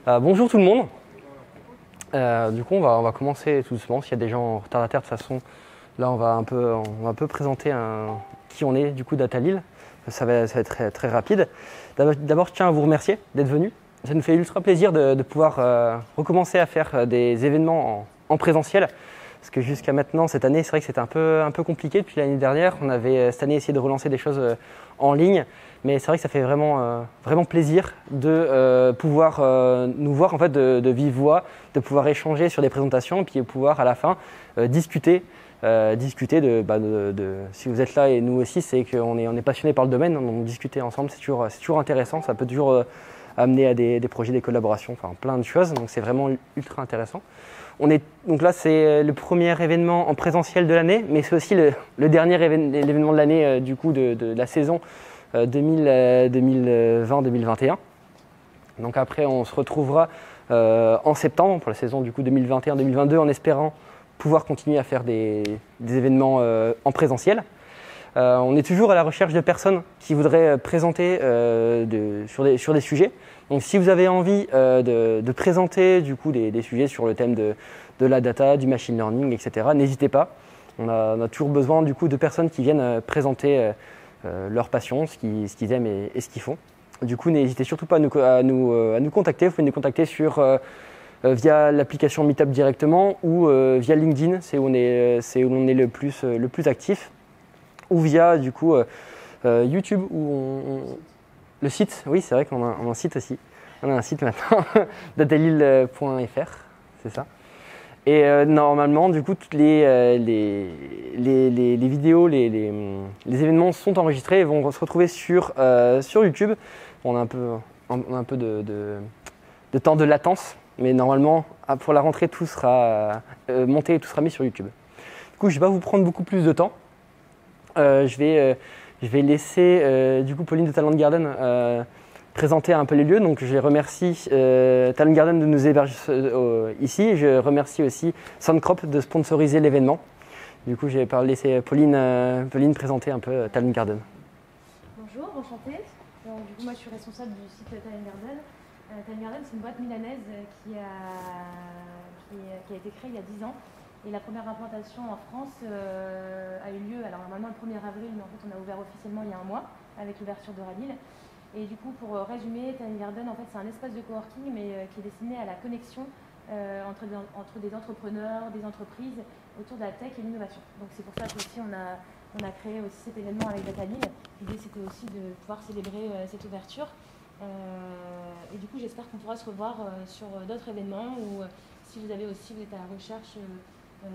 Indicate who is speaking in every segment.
Speaker 1: Bonjour tout le monde. Du coup, on va commencer tout doucement. S'il y a des gens retardataires, de toute façon, là, on va un peu présenter qui on est du coup DataLille. Ça va être très, très rapide. D'abord, je tiens à vous remercier d'être venu. Ça nous fait ultra plaisir de pouvoir recommencer à faire des événements en présentiel. Parce que jusqu'à maintenant, cette année, c'est vrai que c'était un peu compliqué. Depuis l'année dernière, on avait cette année essayé de relancer des choses en ligne. Mais c'est vrai que ça fait vraiment plaisir de pouvoir nous voir en fait, de vive voix, de pouvoir échanger sur des présentations et puis de pouvoir à la fin discuter si vous êtes là et nous aussi, c'est qu'on est passionné par le domaine, donc discuter ensemble, c'est toujours intéressant, ça peut toujours amener à des projets, des collaborations, enfin plein de choses, donc c'est vraiment ultra intéressant. Donc là, c'est le premier événement en présentiel de l'année, mais c'est aussi le dernier l'événement de l'année du coup de la saison 2020-2021. Donc après, on se retrouvera en septembre pour la saison du coup 2021-2022 en espérant pouvoir continuer à faire des événements en présentiel. On est toujours à la recherche de personnes qui voudraient présenter sur des sujets. Donc si vous avez envie de présenter du coup des sujets sur le thème de la data, du machine learning, etc., n'hésitez pas. On a toujours besoin du coup de personnes qui viennent présenter leur passion, ce qu'ils aiment et ce qu'ils font. Du coup, n'hésitez surtout pas à nous contacter. Vous pouvez nous contacter via l'application Meetup directement ou via LinkedIn, c'est où on est le plus actif, ou via du coup YouTube le site. Oui, c'est vrai qu'on a un site aussi. On a un site maintenant, datalille.fr, c'est ça. Et normalement, du coup, toutes les vidéos, les événements sont enregistrés et vont se retrouver sur YouTube. On a un peu de temps de latence, mais normalement, pour la rentrée, tout sera monté et tout sera mis sur YouTube. Du coup, je ne vais pas vous prendre beaucoup plus de temps. Je vais laisser du coup Pauline de Talent Garden présenter un peu les lieux. Donc je remercie Talent Garden de nous héberger ici. Je remercie aussi Soundcrop de sponsoriser l'événement. Du coup, je vais laisser Pauline présenter un peu Talent Garden.
Speaker 2: Bonjour, enchantée. Du coup, moi je suis responsable du site Talent Garden. Talent Garden, c'est une boîte milanaise qui a été créée il y a 10 ans. Et la première implantation en France a eu lieu, alors normalement le 1er avril, mais en fait on a ouvert officiellement il y a un mois avec l'ouverture de Radil. Et du coup, pour résumer, Talent Garden, en fait, c'est un espace de coworking, mais qui est destiné à la connexion entre des entrepreneurs, des entreprises autour de la tech et l'innovation. Donc c'est pour ça qu'aussi on a créé aussi cet événement avec DataLille. L'idée c'était aussi de pouvoir célébrer cette ouverture. Et du coup, j'espère qu'on pourra se revoir sur d'autres événements ou si vous êtes à la recherche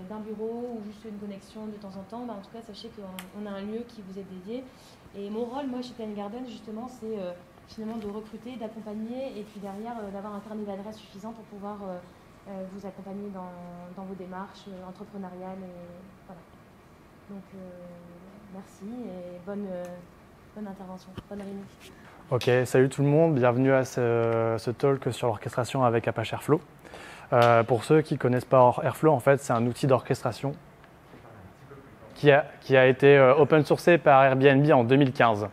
Speaker 2: d'un bureau ou juste une connexion de temps en temps, en tout cas sachez qu'on a un lieu qui vous est dédié. Et mon rôle, moi, chez Talent Garden, justement, c'est finalement de recruter, d'accompagner et puis derrière d'avoir un carnet d'adresses suffisant pour pouvoir vous accompagner dans vos démarches entrepreneuriales. Et voilà. Donc merci et bonne intervention, bonne réunion.
Speaker 3: Ok, salut tout le monde, bienvenue à ce talk sur l'orchestration avec Apache Airflow. Pour ceux qui ne connaissent pas Airflow, en fait, c'est un outil d'orchestration qui a été open sourcé par Airbnb en 2015.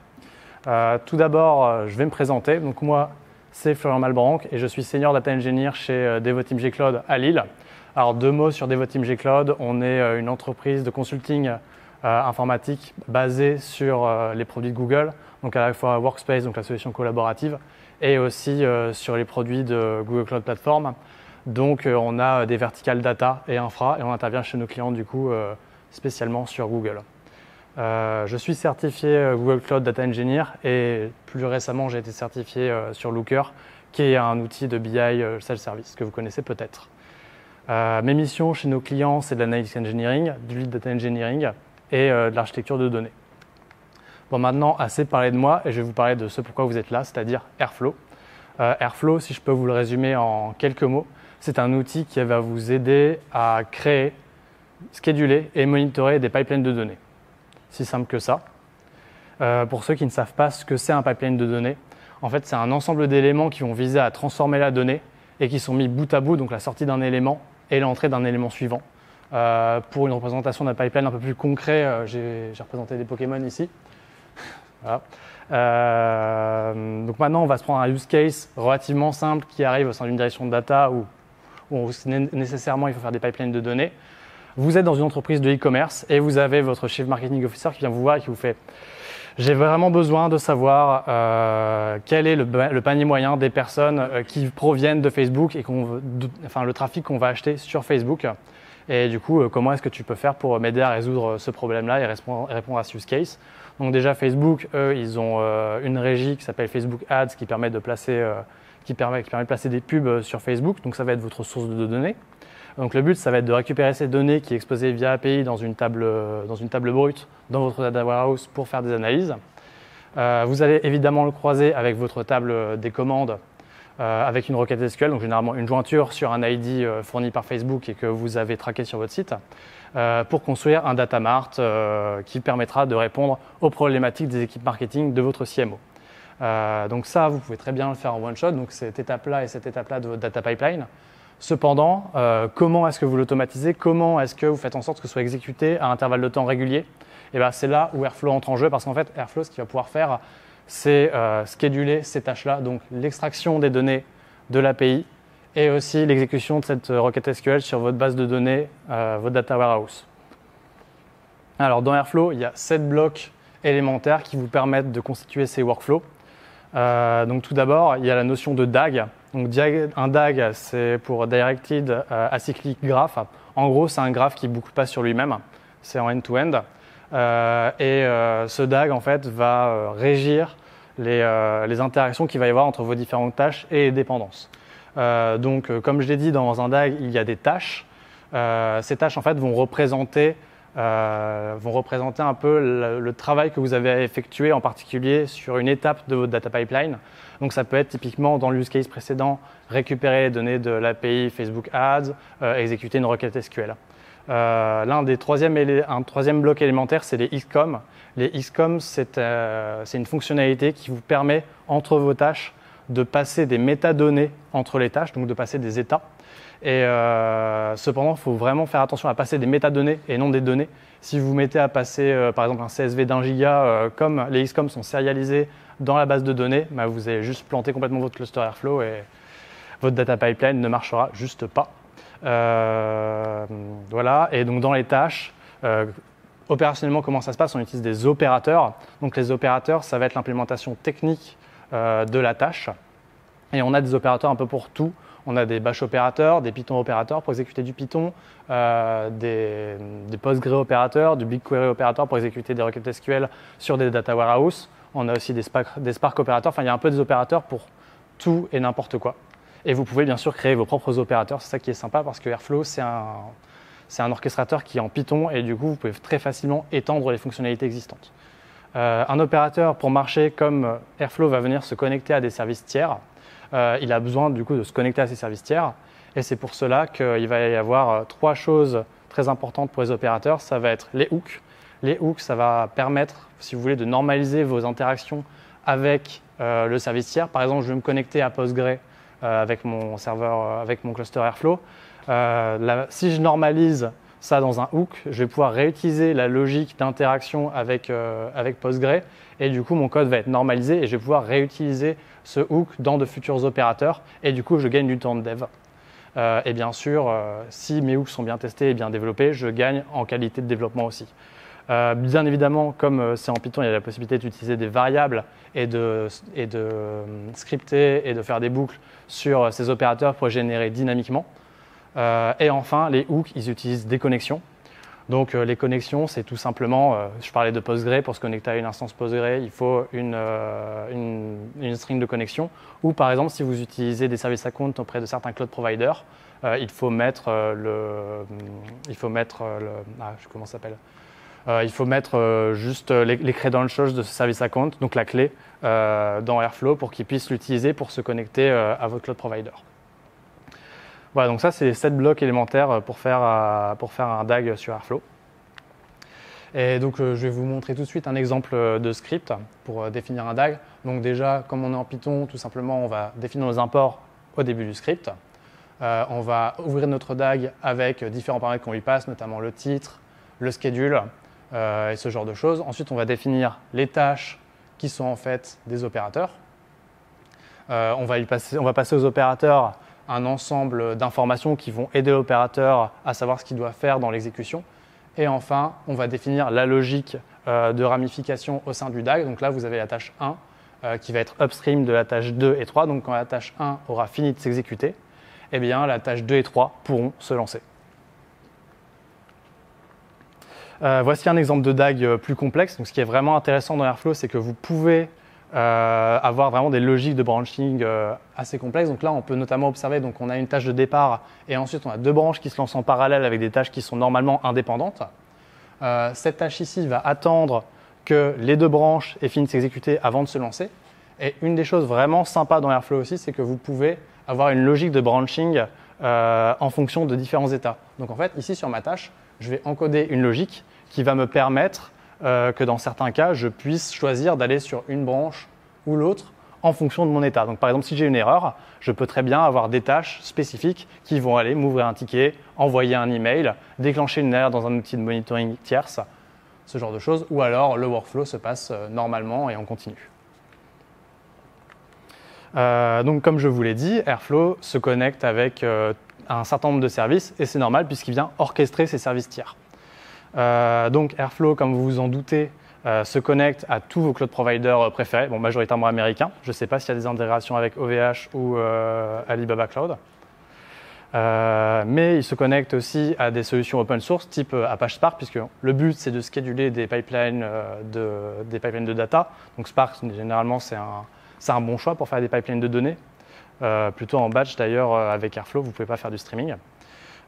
Speaker 3: Tout d'abord, je vais me présenter. Donc moi, c'est Florian Malbranck et je suis senior data engineer chez Devoteam G-Cloud à Lille. Alors 2 mots sur Devoteam G-Cloud. On est une entreprise de consulting informatique basée sur les produits de Google, donc à la fois Workspace, donc la solution collaborative, et aussi sur les produits de Google Cloud Platform. Donc on a des verticales data et infra et on intervient chez nos clients du coup spécialement sur Google. Je suis certifié Google Cloud Data Engineer et plus récemment j'ai été certifié sur Looker qui est un outil de BI self-service que vous connaissez peut-être. Mes missions chez nos clients c'est de l'analytics engineering, du lead data engineering et de l'architecture de données. Bon maintenant assez parlé de moi et je vais vous parler de ce pourquoi vous êtes là, c'est-à-dire Airflow. Airflow, si je peux vous le résumer en quelques mots, c'est un outil qui va vous aider à créer, scheduler et monitorer des pipelines de données. Si simple que ça. Pour ceux qui ne savent pas ce que c'est un pipeline de données, en fait, c'est un ensemble d'éléments qui vont viser à transformer la donnée et qui sont mis bout à bout, donc la sortie d'un élément et l'entrée d'un élément suivant. Pour une représentation d'un pipeline un peu plus concret, j'ai représenté des Pokémon ici. Voilà. Donc maintenant, on va se prendre un use case relativement simple qui arrive au sein d'une direction de data où nécessairement il faut faire des pipelines de données. Vous êtes dans une entreprise de e-commerce et vous avez votre Chief Marketing Officer qui vient vous voir et qui vous fait « J'ai vraiment besoin de savoir quel est le panier moyen des personnes qui proviennent de Facebook et le trafic qu'on va acheter sur Facebook. Et du coup, comment est-ce que tu peux faire pour m'aider à résoudre ce problème-là et répondre à ce use case ?» Donc déjà, Facebook, eux, ils ont une régie qui s'appelle Facebook Ads qui permet de placer, des pubs sur Facebook. Donc ça va être votre source de données. Donc le but, ça va être de récupérer ces données qui est exposée via API dans une table brute dans votre data warehouse pour faire des analyses. Vous allez évidemment le croiser avec votre table des commandes avec une requête SQL, donc généralement une jointure sur un ID fourni par Facebook et que vous avez traqué sur votre site, pour construire un data mart qui permettra de répondre aux problématiques des équipes marketing de votre CMO. Donc ça, vous pouvez très bien le faire en one shot, donc cette étape-là et cette étape-là de votre data pipeline. Cependant, comment est-ce que vous l'automatisez? Comment est-ce que vous faites en sorte que ce soit exécuté à intervalles de temps réguliers? Et bien, c'est là où Airflow entre en jeu parce qu'en fait, Airflow, ce qu'il va pouvoir faire, c'est scheduler ces tâches-là, donc l'extraction des données de l'API et aussi l'exécution de cette requête SQL sur votre base de données, votre data warehouse. Alors, dans Airflow, il y a 7 blocs élémentaires qui vous permettent de constituer ces workflows. Donc tout d'abord, il y a la notion de DAG. Donc un DAG, c'est pour Directed Acyclic Graph. En gros, c'est un graphe qui ne boucle pas sur lui-même. C'est en end-to-end. Ce DAG, en fait, va régir les interactions qu'il va y avoir entre vos différentes tâches et les dépendances. Donc, comme je l'ai dit, dans un DAG, il y a des tâches. Ces tâches, en fait, vont représenter un peu le travail que vous avez effectué, en particulier sur une étape de votre data pipeline. Donc ça peut être typiquement dans l'use case précédent, récupérer les données de l'API Facebook Ads, exécuter une requête SQL. Un troisième bloc élémentaire, c'est les XCOM. Les XCOM, c'est une fonctionnalité qui vous permet, entre vos tâches, de passer des métadonnées entre les tâches, donc de passer des états. Et cependant, il faut vraiment faire attention à passer des métadonnées et non des données. Si vous mettez à passer, par exemple, un CSV d'1 giga, comme les XCOM sont sérialisés dans la base de données, bah, vous allez juste planter complètement votre cluster Airflow et votre data pipeline ne marchera juste pas. Voilà. Et donc, dans les tâches, opérationnellement, comment ça se passe? On utilise des opérateurs. Donc, les opérateurs, ça va être l'implémentation technique de la tâche. Et on a des opérateurs un peu pour tout. On a des bash opérateurs, des Python opérateurs pour exécuter du Python, des Postgre opérateurs, du BigQuery opérateur pour exécuter des requêtes SQL sur des data warehouse. On a aussi des Spark opérateurs. Enfin, il y a un peu des opérateurs pour tout et n'importe quoi. Et vous pouvez bien sûr créer vos propres opérateurs. C'est ça qui est sympa parce que Airflow, c'est un orchestrateur qui est en Python et du coup, vous pouvez très facilement étendre les fonctionnalités existantes. Un opérateur, pour marcher comme Airflow, va venir se connecter à des services tiers. Il a besoin du coup de se connecter à ces services tiers et c'est pour cela qu'il va y avoir 3 choses très importantes pour les opérateurs. Ça va être les hooks. Les hooks, ça va permettre, si vous voulez, de normaliser vos interactions avec le service tiers. Par exemple, je vais me connecter à Postgre avec mon serveur, avec mon cluster Airflow. Si je normalise ça dans un hook, je vais pouvoir réutiliser la logique d'interaction avec Postgre et du coup, mon code va être normalisé et je vais pouvoir réutiliser ce hook dans de futurs opérateurs et du coup, je gagne du temps de dev. Et bien sûr, si mes hooks sont bien testés et bien développés, je gagne en qualité de développement aussi. Bien évidemment, comme c'est en Python, il y a la possibilité d'utiliser des variables et de scripter et de faire des boucles sur ces opérateurs pour les générer dynamiquement. Et enfin, les hooks, ils utilisent des connexions. Donc les connexions, c'est tout simplement, je parlais de Postgre, pour se connecter à une instance Postgre, il faut une string de connexion. Ou par exemple, si vous utilisez des services accounts auprès de certains cloud providers, il faut mettre juste les credentials de ce service account, donc la clé dans Airflow pour qu'il puisse l'utiliser pour se connecter à votre cloud provider. Voilà, donc ça, c'est les 7 blocs élémentaires pour faire un DAG sur Airflow. Et donc, je vais vous montrer tout de suite un exemple de script pour définir un DAG. Donc déjà, comme on est en Python, tout simplement, on va définir nos imports au début du script. On va ouvrir notre DAG avec différents paramètres qu'on lui passe, notamment le titre, le schedule et ce genre de choses. Ensuite, on va définir les tâches qui sont en fait des opérateurs. On va passer aux opérateurs un ensemble d'informations qui vont aider l'opérateur à savoir ce qu'il doit faire dans l'exécution. Et enfin, on va définir la logique de ramification au sein du DAG. Donc là, vous avez la tâche 1 qui va être upstream de la tâche 2 et 3. Donc quand la tâche 1 aura fini de s'exécuter, eh bien, la tâche 2 et 3 pourront se lancer. Voici un exemple de DAG plus complexe. Donc, ce qui est vraiment intéressant dans Airflow, c'est que vous pouvez avoir vraiment des logiques de branching assez complexes. Donc là, on peut notamment observer, donc on a une tâche de départ et ensuite on a deux branches qui se lancent en parallèle avec des tâches qui sont normalement indépendantes. Cette tâche ici va attendre que les deux branches aient fini de s'exécuter avant de se lancer. Et une des choses vraiment sympas dans Airflow aussi, c'est que vous pouvez avoir une logique de branching en fonction de différents états. Donc en fait, ici sur ma tâche, je vais encoder une logique qui va me permettre que dans certains cas, je puisse choisir d'aller sur une branche ou l'autre en fonction de mon état. Donc par exemple, si j'ai une erreur, je peux très bien avoir des tâches spécifiques qui vont aller m'ouvrir un ticket, envoyer un email, déclencher une erreur dans un outil de monitoring tierce, ce genre de choses, ou alors le workflow se passe normalement et on continue. Donc comme je vous l'ai dit, Airflow se connecte avec un certain nombre de services et c'est normal puisqu'il vient orchestrer ces services tiers. Donc Airflow, comme vous vous en doutez, se connecte à tous vos cloud providers préférés, bon, majoritairement américains. Je ne sais pas s'il y a des intégrations avec OVH ou Alibaba Cloud. Mais il se connecte aussi à des solutions open source type Apache Spark, puisque le but c'est de scheduler des pipelines de data. Donc Spark, généralement, c'est un bon choix pour faire des pipelines de données. Plutôt en batch d'ailleurs, avec Airflow, vous ne pouvez pas faire du streaming.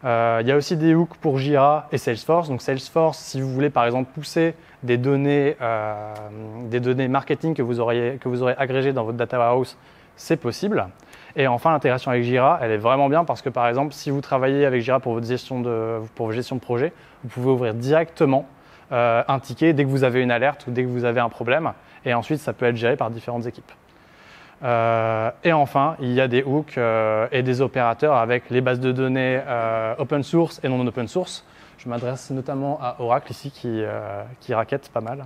Speaker 3: Il y a aussi des hooks pour Jira et Salesforce. Donc Salesforce, si vous voulez par exemple pousser des données marketing que vous aurez agrégées dans votre data warehouse, c'est possible. Et enfin, l'intégration avec Jira, elle est vraiment bien parce que par exemple, si vous travaillez avec Jira pour votre gestion de projet, vous pouvez ouvrir directement un ticket dès que vous avez une alerte ou dès que vous avez un problème. Et ensuite, ça peut être géré par différentes équipes. Et enfin, il y a des hooks et des opérateurs avec les bases de données open source et non open source. Je m'adresse notamment à Oracle ici qui raquette pas mal.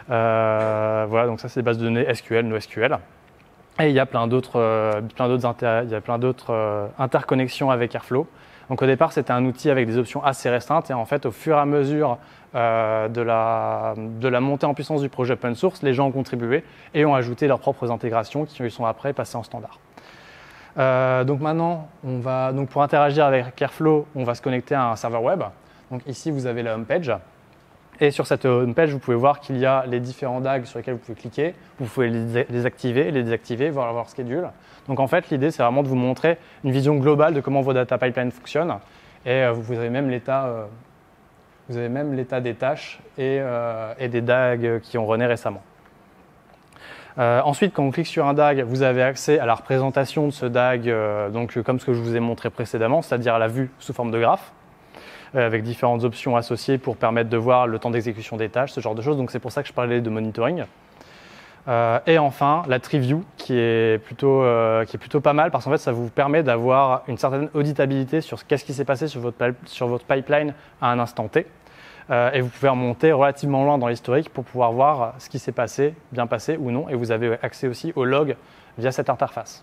Speaker 3: Voilà, donc ça c'est des bases de données SQL, NoSQL. Et il y a plein d'autres interconnexions avec Airflow. Donc au départ, c'était un outil avec des options assez restreintes et en fait, au fur et à mesure de la montée en puissance du projet open source, les gens ont contribué et ont ajouté leurs propres intégrations qui sont après passées en standard. Donc maintenant, pour interagir avec Airflow, on va se connecter à un serveur web. Donc ici, vous avez la homepage. Et sur cette homepage, vous pouvez voir qu'il y a les différents DAG sur lesquels vous pouvez cliquer. Vous pouvez les activer, les désactiver, voir leur schedule. Donc en fait, l'idée, c'est vraiment de vous montrer une vision globale de comment vos data pipelines fonctionnent. Et vous avez même l'état des tâches et des DAG qui ont runné récemment. Ensuite, quand on clique sur un DAG, vous avez accès à la représentation de ce DAG, donc comme ce que je vous ai montré précédemment, c'est-à-dire à la vue sous forme de graphe, avec différentes options associées pour permettre de voir le temps d'exécution des tâches, ce genre de choses. Donc c'est pour ça que je parlais de monitoring. Et enfin, la tree view qui est plutôt pas mal parce qu'en fait, ça vous permet d'avoir une certaine auditabilité sur qu'est-ce qui s'est passé sur votre pipeline à un instant T. Et vous pouvez remonter relativement loin dans l'historique pour pouvoir voir ce qui s'est passé, bien passé ou non. Et vous avez accès aussi au log via cette interface.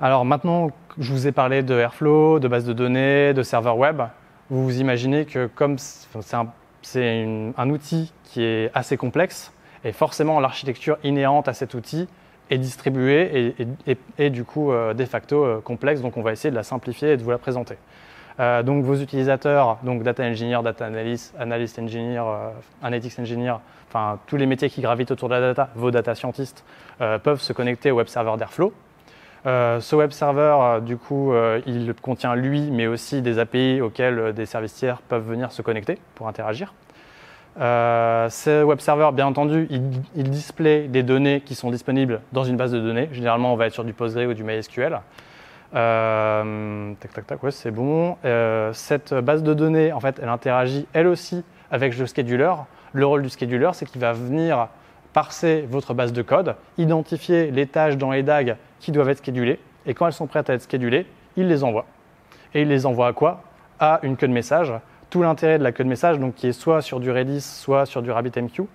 Speaker 3: Alors maintenant que je vous ai parlé de Airflow, de base de données, de serveur web, vous vous imaginez que comme c'est un outil qui est assez complexe, et forcément l'architecture inhérente à cet outil est distribuée et du coup de facto complexe, donc on va essayer de la simplifier et de vous la présenter. Donc vos utilisateurs, donc data engineer, data analyst, analyst engineer, analytics engineer, enfin tous les métiers qui gravitent autour de la data, vos data scientists peuvent se connecter au web server d'Airflow. Ce web server, du coup, il contient lui, mais aussi des API auxquels des services tiers peuvent venir se connecter pour interagir. Ce web server, bien entendu, il display des données qui sont disponibles dans une base de données. Généralement, on va être sur du Postgre ou du MySQL. Ouais, c'est bon. Cette base de données, en fait, elle interagit elle aussi avec le scheduler. Le rôle du scheduler, c'est qu'il va venir parser votre base de code, identifier les tâches dans les DAG qui doivent être schedulées, et quand elles sont prêtes à être schedulées, il les envoie. Et il les envoie à quoi? À une queue de message. Tout l'intérêt de la queue de message, donc qui est soit sur du Redis, soit sur du RabbitMQ,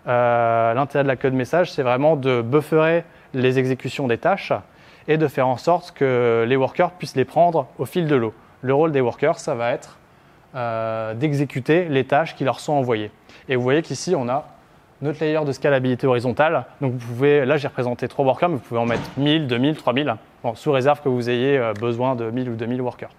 Speaker 3: L'intérêt de la queue de message, c'est vraiment de bufferer les exécutions des tâches et de faire en sorte que les workers puissent les prendre au fil de l'eau. Le rôle des workers, ça va être d'exécuter les tâches qui leur sont envoyées. Et vous voyez qu'ici, on a notre layer de scalabilité horizontale. Donc vous pouvez, là j'ai représenté 3 workers, mais vous pouvez en mettre 1000, 2000, 3000, bon, sous réserve que vous ayez besoin de 1000 ou 2000 workers.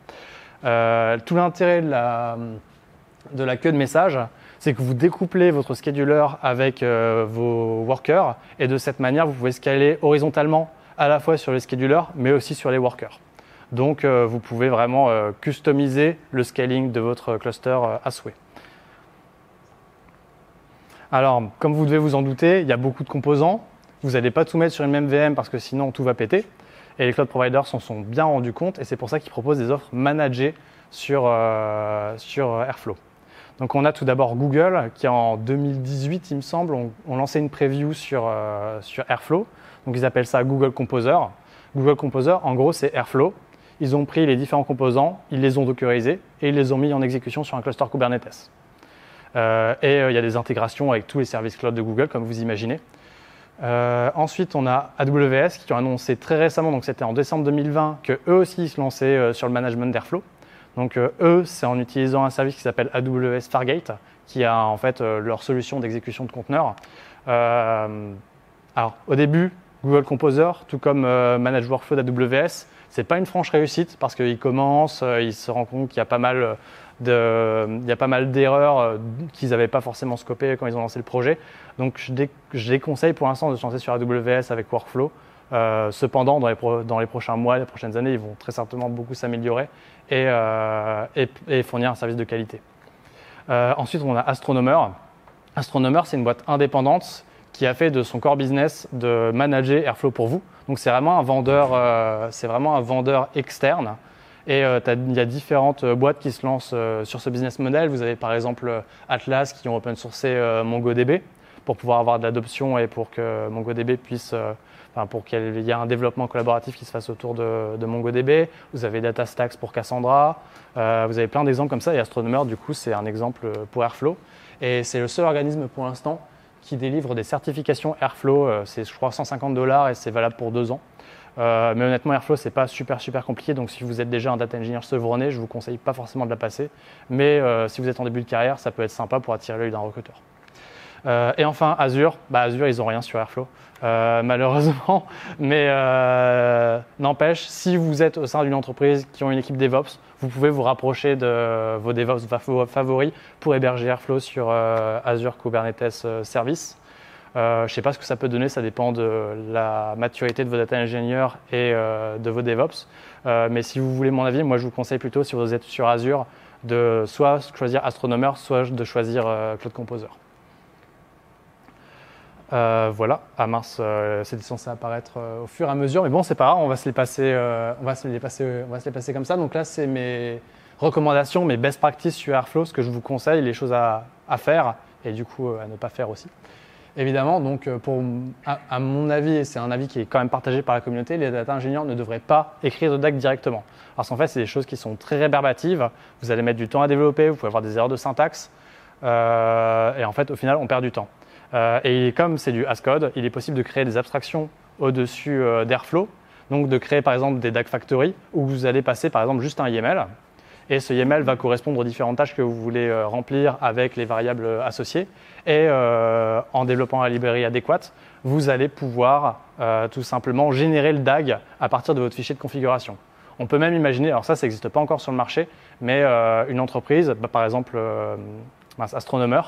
Speaker 3: Tout l'intérêt de la queue de message, c'est que vous découplez votre scheduler avec vos workers et de cette manière, vous pouvez scaler horizontalement à la fois sur les schedulers, mais aussi sur les workers. Donc vous pouvez vraiment customiser le scaling de votre cluster à souhait. Alors, comme vous devez vous en douter, il y a beaucoup de composants. Vous n'allez pas tout mettre sur une même VM parce que sinon tout va péter. Et les cloud providers s'en sont bien rendus compte et c'est pour ça qu'ils proposent des offres managées sur Airflow. Donc on a tout d'abord Google qui en 2018, il me semble, ont lancé une preview sur Airflow. Donc ils appellent ça Google Composer. Google Composer, en gros, c'est Airflow. Ils ont pris les différents composants, ils les ont dockerisés et ils les ont mis en exécution sur un cluster Kubernetes. Il y a des intégrations avec tous les services cloud de Google, comme vous imaginez. Ensuite, on a AWS qui ont annoncé très récemment, donc c'était en décembre 2020, qu'eux aussi se lançaient sur le management d'Airflow. Donc eux, c'est en utilisant un service qui s'appelle AWS Fargate, qui a en fait leur solution d'exécution de conteneurs. Alors, au début, Google Composer, tout comme Managed Workflow d'AWS, c'est pas une franche réussite parce qu'ils commencent, ils se rendent compte qu'il y a pas mal d'erreurs qu'ils n'avaient pas forcément scopées quand ils ont lancé le projet. Donc je déconseille pour l'instant de se lancer sur AWS avec Workflow. Cependant, dans les prochains mois, les prochaines années, ils vont très certainement beaucoup s'améliorer et fournir un service de qualité. Ensuite, on a Astronomer. Astronomer, c'est une boîte indépendante qui a fait de son core business de manager Airflow pour vous. Donc c'est vraiment un vendeur externe. Et il y a différentes boîtes qui se lancent sur ce business model. Vous avez par exemple Atlas qui ont open sourcé MongoDB pour pouvoir avoir de l'adoption et pour que MongoDB puisse, pour qu'il y ait un développement collaboratif qui se fasse autour de MongoDB. Vous avez DataStax pour Cassandra. Vous avez plein d'exemples comme ça. Et Astronomer, du coup, c'est un exemple pour Airflow. Et c'est le seul organisme pour l'instant qui délivre des certifications Airflow. C'est, je crois, $150 et c'est valable pour 2 ans. Mais honnêtement, Airflow, c'est pas super compliqué. Donc, si vous êtes déjà un data engineer chevronné, je vous conseille pas forcément de la passer. Mais si vous êtes en début de carrière, ça peut être sympa pour attirer l'œil d'un recruteur. Et enfin, Azure. Azure, ils ont rien sur Airflow, malheureusement. Mais n'empêche, si vous êtes au sein d'une entreprise qui ont une équipe DevOps, vous pouvez vous rapprocher de vos DevOps favoris pour héberger Airflow sur Azure Kubernetes Service. Je ne sais pas ce que ça peut donner, ça dépend de la maturité de vos data engineers et de vos DevOps. Mais si vous voulez mon avis, moi je vous conseille plutôt, si vous êtes sur Azure, de soit choisir Astronomer, soit de choisir Cloud Composer. Voilà, mince, c'était censé apparaître au fur et à mesure, mais bon, c'est pas grave, on va se les passer comme ça. Donc là, c'est mes recommandations, mes best practices sur Airflow, ce que je vous conseille, les choses à faire et du coup à ne pas faire aussi. Évidemment, donc à mon avis, et c'est un avis qui est quand même partagé par la communauté, les data ingénieurs ne devraient pas écrire de DAG directement. Parce qu'en fait, c'est des choses qui sont très rébarbatives. Vous allez mettre du temps à développer, vous pouvez avoir des erreurs de syntaxe. Et en fait, au final, on perd du temps. Et comme c'est du Ascode, il est possible de créer des abstractions au-dessus d'Airflow. Donc de créer par exemple des DAG Factory où vous allez passer par exemple juste un YAML. Et ce YAML va correspondre aux différentes tâches que vous voulez remplir avec les variables associées. Et en développant la librairie adéquate, vous allez pouvoir tout simplement générer le DAG à partir de votre fichier de configuration. On peut même imaginer, alors ça n'existe pas encore sur le marché, mais une entreprise, par exemple Astronomer,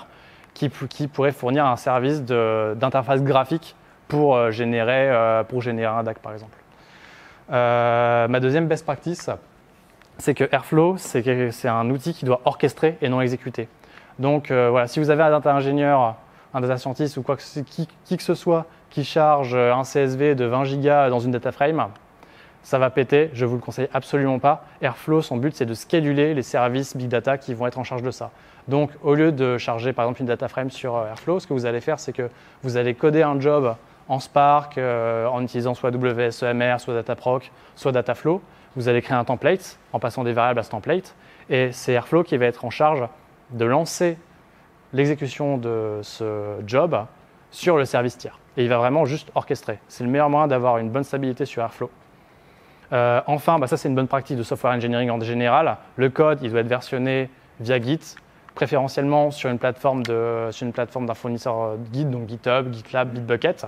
Speaker 3: qui pourrait fournir un service d'interface graphique pour générer un DAG par exemple. Ma deuxième best practice, c'est que Airflow, c'est un outil qui doit orchestrer et non exécuter. Donc voilà, si vous avez un data ingénieur, un data scientist ou qui que ce soit qui charge un CSV de 20 gigas dans une data frame, ça va péter, je ne vous le conseille absolument pas. Airflow, son but, c'est de scheduler les services Big Data qui vont être en charge de ça. Donc, au lieu de charger par exemple une data frame sur Airflow, ce que vous allez faire, c'est que vous allez coder un job en Spark en utilisant soit WSEMR, soit Dataproc, soit Dataflow. Vous allez créer un template en passant des variables à ce template. Et c'est Airflow qui va être en charge de lancer l'exécution de ce job sur le service tiers. Et il va vraiment juste orchestrer. C'est le meilleur moyen d'avoir une bonne stabilité sur Airflow. Enfin, ça c'est une bonne pratique de software engineering en général. Le code, il doit être versionné via Git, préférentiellement sur une plateforme d'un fournisseur Git, donc GitHub, GitLab, Bitbucket.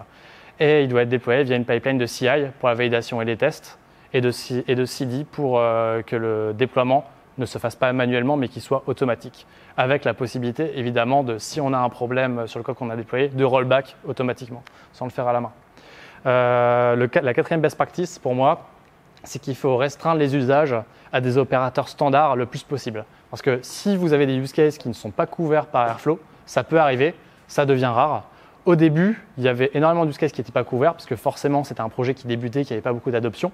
Speaker 3: Et il doit être déployé via une pipeline de CI pour la validation et les tests, et de CD pour que le déploiement ne se fasse pas manuellement, mais qu'il soit automatique. Avec la possibilité, évidemment, si on a un problème sur le code qu'on a déployé, de rollback automatiquement, sans le faire à la main. La quatrième best practice, pour moi, c'est qu'il faut restreindre les usages à des opérateurs standards le plus possible. Parce que si vous avez des use cases qui ne sont pas couverts par Airflow, ça peut arriver, ça devient rare. Au début, il y avait énormément d'use cases qui n'étaient pas couverts, parce que forcément, c'était un projet qui débutait, qui n'avait pas beaucoup d'adoption.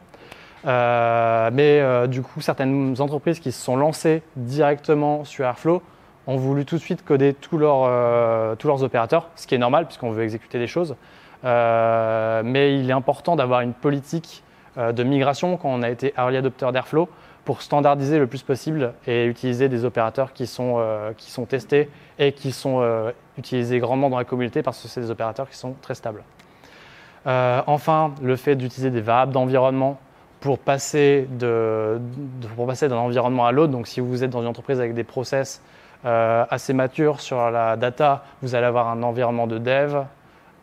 Speaker 3: Du coup, certaines entreprises qui se sont lancées directement sur Airflow ont voulu tout de suite coder tous leurs opérateurs, ce qui est normal, puisqu'on veut exécuter des choses. Mais il est important d'avoir une politique de migration quand on a été early adopter d'Airflow pour standardiser le plus possible et utiliser des opérateurs qui sont testés et qui sont utilisés grandement dans la communauté parce que c'est des opérateurs qui sont très stables. Enfin, le fait d'utiliser des variables d'environnement pour passer d'un environnement à l'autre. Donc, si vous êtes dans une entreprise avec des process assez matures sur la data, vous allez avoir un environnement de dev,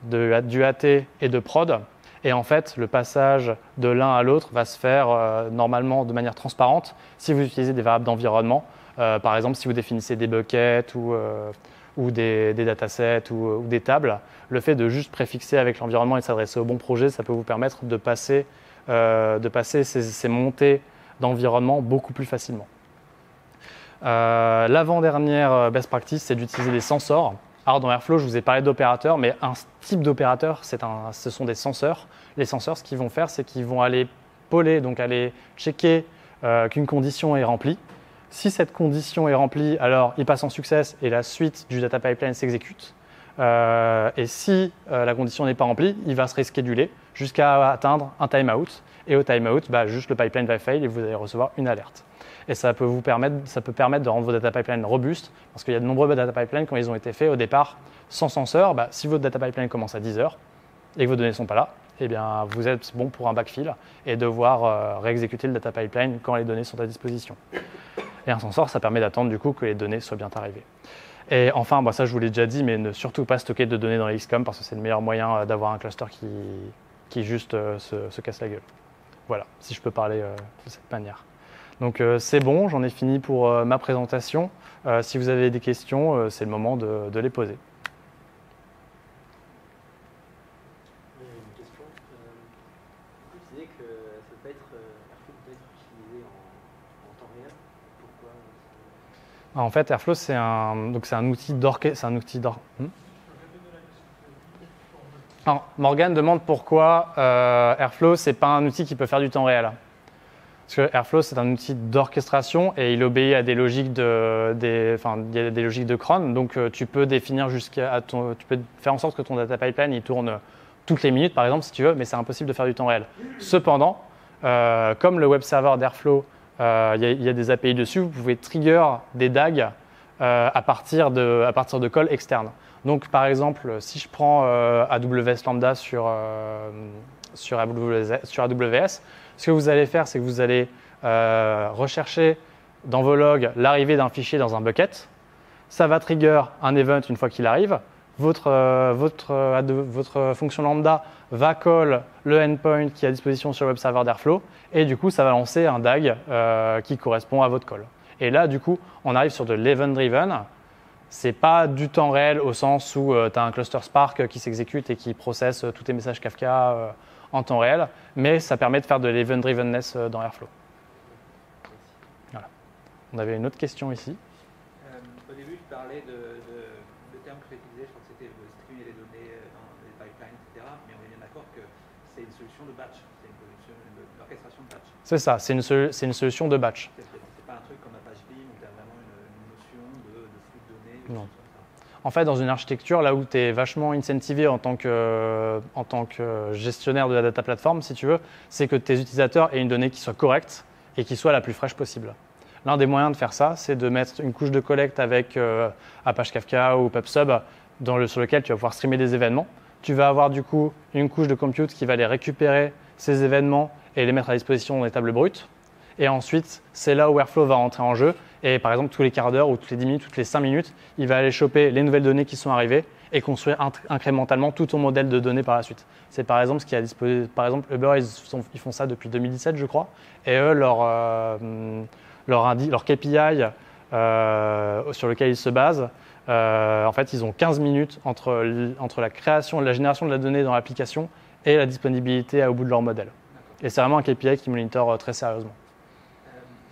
Speaker 3: du AT et de prod. Et en fait, le passage de l'un à l'autre va se faire normalement de manière transparente si vous utilisez des variables d'environnement. Par exemple, si vous définissez des buckets ou des datasets ou des tables, le fait de juste préfixer avec l'environnement et de s'adresser au bon projet, ça peut vous permettre de passer ces montées d'environnement beaucoup plus facilement. L'avant-dernière best practice, c'est d'utiliser des sensors. Alors dans Airflow, je vous ai parlé d'opérateurs, mais un type d'opérateur, ce sont des senseurs. Les senseurs, ce qu'ils vont faire, c'est qu'ils vont aller poller, donc aller checker qu'une condition est remplie. Si cette condition est remplie, alors il passe en success et la suite du data pipeline s'exécute. Et si la condition n'est pas remplie, il va se rescheduler jusqu'à atteindre un timeout. Et au timeout, juste le pipeline va fail et vous allez recevoir une alerte. Et ça peut permettre de rendre vos data pipelines robustes, parce qu'il y a de nombreux data pipelines, quand ils ont été faits au départ sans senseur, si votre data pipeline commence à 10 heures et que vos données ne sont pas là, eh bien, vous êtes bon pour un backfill et devoir réexécuter le data pipeline quand les données sont à disposition. Et un sensor, ça permet d'attendre du coup que les données soient bien arrivées. Et enfin, ça je vous l'ai déjà dit, mais ne surtout pas stocker de données dans les XCOM parce que c'est le meilleur moyen d'avoir un cluster qui juste se casse la gueule. Voilà, si je peux parler de cette manière. Donc c'est bon, j'en ai fini pour ma présentation. Si vous avez des questions, c'est le moment de les poser.
Speaker 1: Une question. Vous disiez que Airflow peut être utilisé en temps réel. Pourquoi
Speaker 3: En fait, Airflow, c'est un outil d'orchestration. Alors, Morgane demande pourquoi Airflow, c'est pas un outil qui peut faire du temps réel. Parce que Airflow, c'est un outil d'orchestration et il obéit à des logiques des logiques de cron. Donc, tu peux définir tu peux faire en sorte que ton data pipeline il tourne toutes les minutes, par exemple, si tu veux, mais c'est impossible de faire du temps réel. Cependant, comme le web server d'Airflow, il y a des API dessus, vous pouvez trigger des DAG à partir de calls externes. Donc, par exemple, si je prends AWS Lambda sur AWS, ce que vous allez faire, c'est que vous allez rechercher dans vos logs l'arrivée d'un fichier dans un bucket. Ça va trigger un event une fois qu'il arrive. Votre fonction lambda va call le endpoint qui est à disposition sur le web server d'Airflow et du coup, ça va lancer un DAG qui correspond à votre call. Et là, du coup, on arrive sur de l'event-driven. Ce n'est pas du temps réel au sens où tu as un cluster Spark qui s'exécute et qui processe tous tes messages Kafka en temps réel, mais ça permet de faire de l'event-drivenness dans Airflow. Voilà. On avait une autre question ici.
Speaker 4: Au début, tu parlais de termes que tu utilisais, je crois que c'était streamer les données dans les pipelines, etc. Mais on est bien d'accord que c'est une solution de batch, c'est une orchestration de batch.
Speaker 3: C'est ça, c'est une solution de batch.
Speaker 4: C'est pas un truc comme Apache Beam où tu as vraiment une notion de flux de données.
Speaker 3: Non. En fait, dans une architecture, là où tu es vachement incentivé en tant que gestionnaire de la data platform, si tu veux, c'est que tes utilisateurs aient une donnée qui soit correcte et qui soit la plus fraîche possible. L'un des moyens de faire ça, c'est de mettre une couche de collecte avec Apache Kafka ou PubSub sur lequel tu vas pouvoir streamer des événements. Tu vas avoir du coup une couche de compute qui va aller récupérer ces événements et les mettre à disposition dans les tables brutes. Et ensuite, c'est là où Airflow va rentrer en jeu. Et par exemple, tous les quarts d'heure ou toutes les 10 minutes, toutes les 5 minutes, il va aller choper les nouvelles données qui sont arrivées et construire incrémentalement tout ton modèle de données par la suite. C'est par exemple ce qui a disposé. Par exemple, Uber, ils font ça depuis 2017, je crois. Et eux, leur KPI sur lequel ils se basent, en fait, ils ont 15 minutes entre la création, la génération de la donnée dans l'application et la disponibilité au bout de leur modèle. Et c'est vraiment un KPI qui monitore très sérieusement.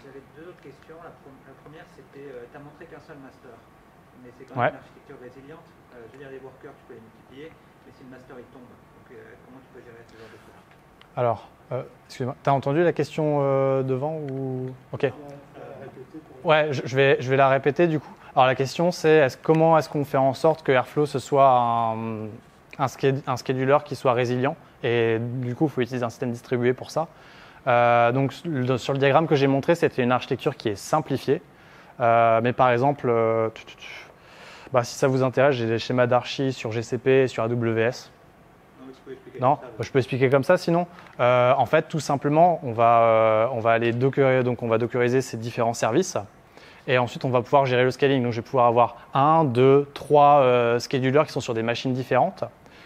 Speaker 4: J'avais deux autres questions. La première, c'était, tu as montré qu'un seul master, mais c'est quand même une architecture résiliente. Je veux dire, les workers, tu peux les multiplier, mais si le master il tombe, donc, comment tu peux gérer ce genre de choses?
Speaker 3: Alors, excuse-moi, tu as entendu la question devant ou... Ok. Ouais, je vais la répéter du coup. Alors la question c'est comment est-ce qu'on fait en sorte que Airflow ce soit un scheduler qui soit résilient, et du coup il faut utiliser un système distribué pour ça. Donc sur le diagramme que j'ai montré, c'était une architecture qui est simplifiée. Mais par exemple, si ça vous intéresse, j'ai des schémas d'archi sur GCP et sur AWS. Non, je peux expliquer comme ça sinon. En fait, tout simplement, on va aller dockeriser ces différents services et ensuite on va pouvoir gérer le scaling. Donc je vais pouvoir avoir 1, 2, 3 schedulers qui sont sur des machines différentes.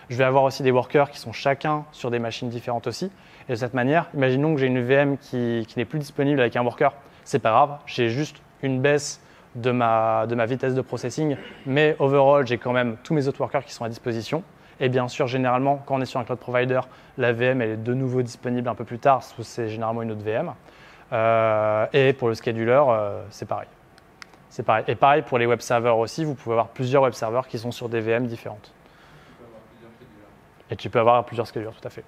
Speaker 3: Je vais avoir aussi des workers qui sont chacun sur des machines différentes aussi. Et de cette manière, imaginons que j'ai une VM qui n'est plus disponible avec un worker. C'est pas grave, j'ai juste une baisse de ma vitesse de processing, mais overall, j'ai quand même tous mes autres workers qui sont à disposition. Et bien sûr, généralement, quand on est sur un cloud provider, la VM elle est de nouveau disponible un peu plus tard, c'est généralement une autre VM. Et pour le scheduler, c'est pareil. C'est pareil. Et pareil pour les web servers aussi, vous pouvez avoir plusieurs web servers qui sont sur des VM différentes. Et tu peux avoir plusieurs schedulers, tout à fait.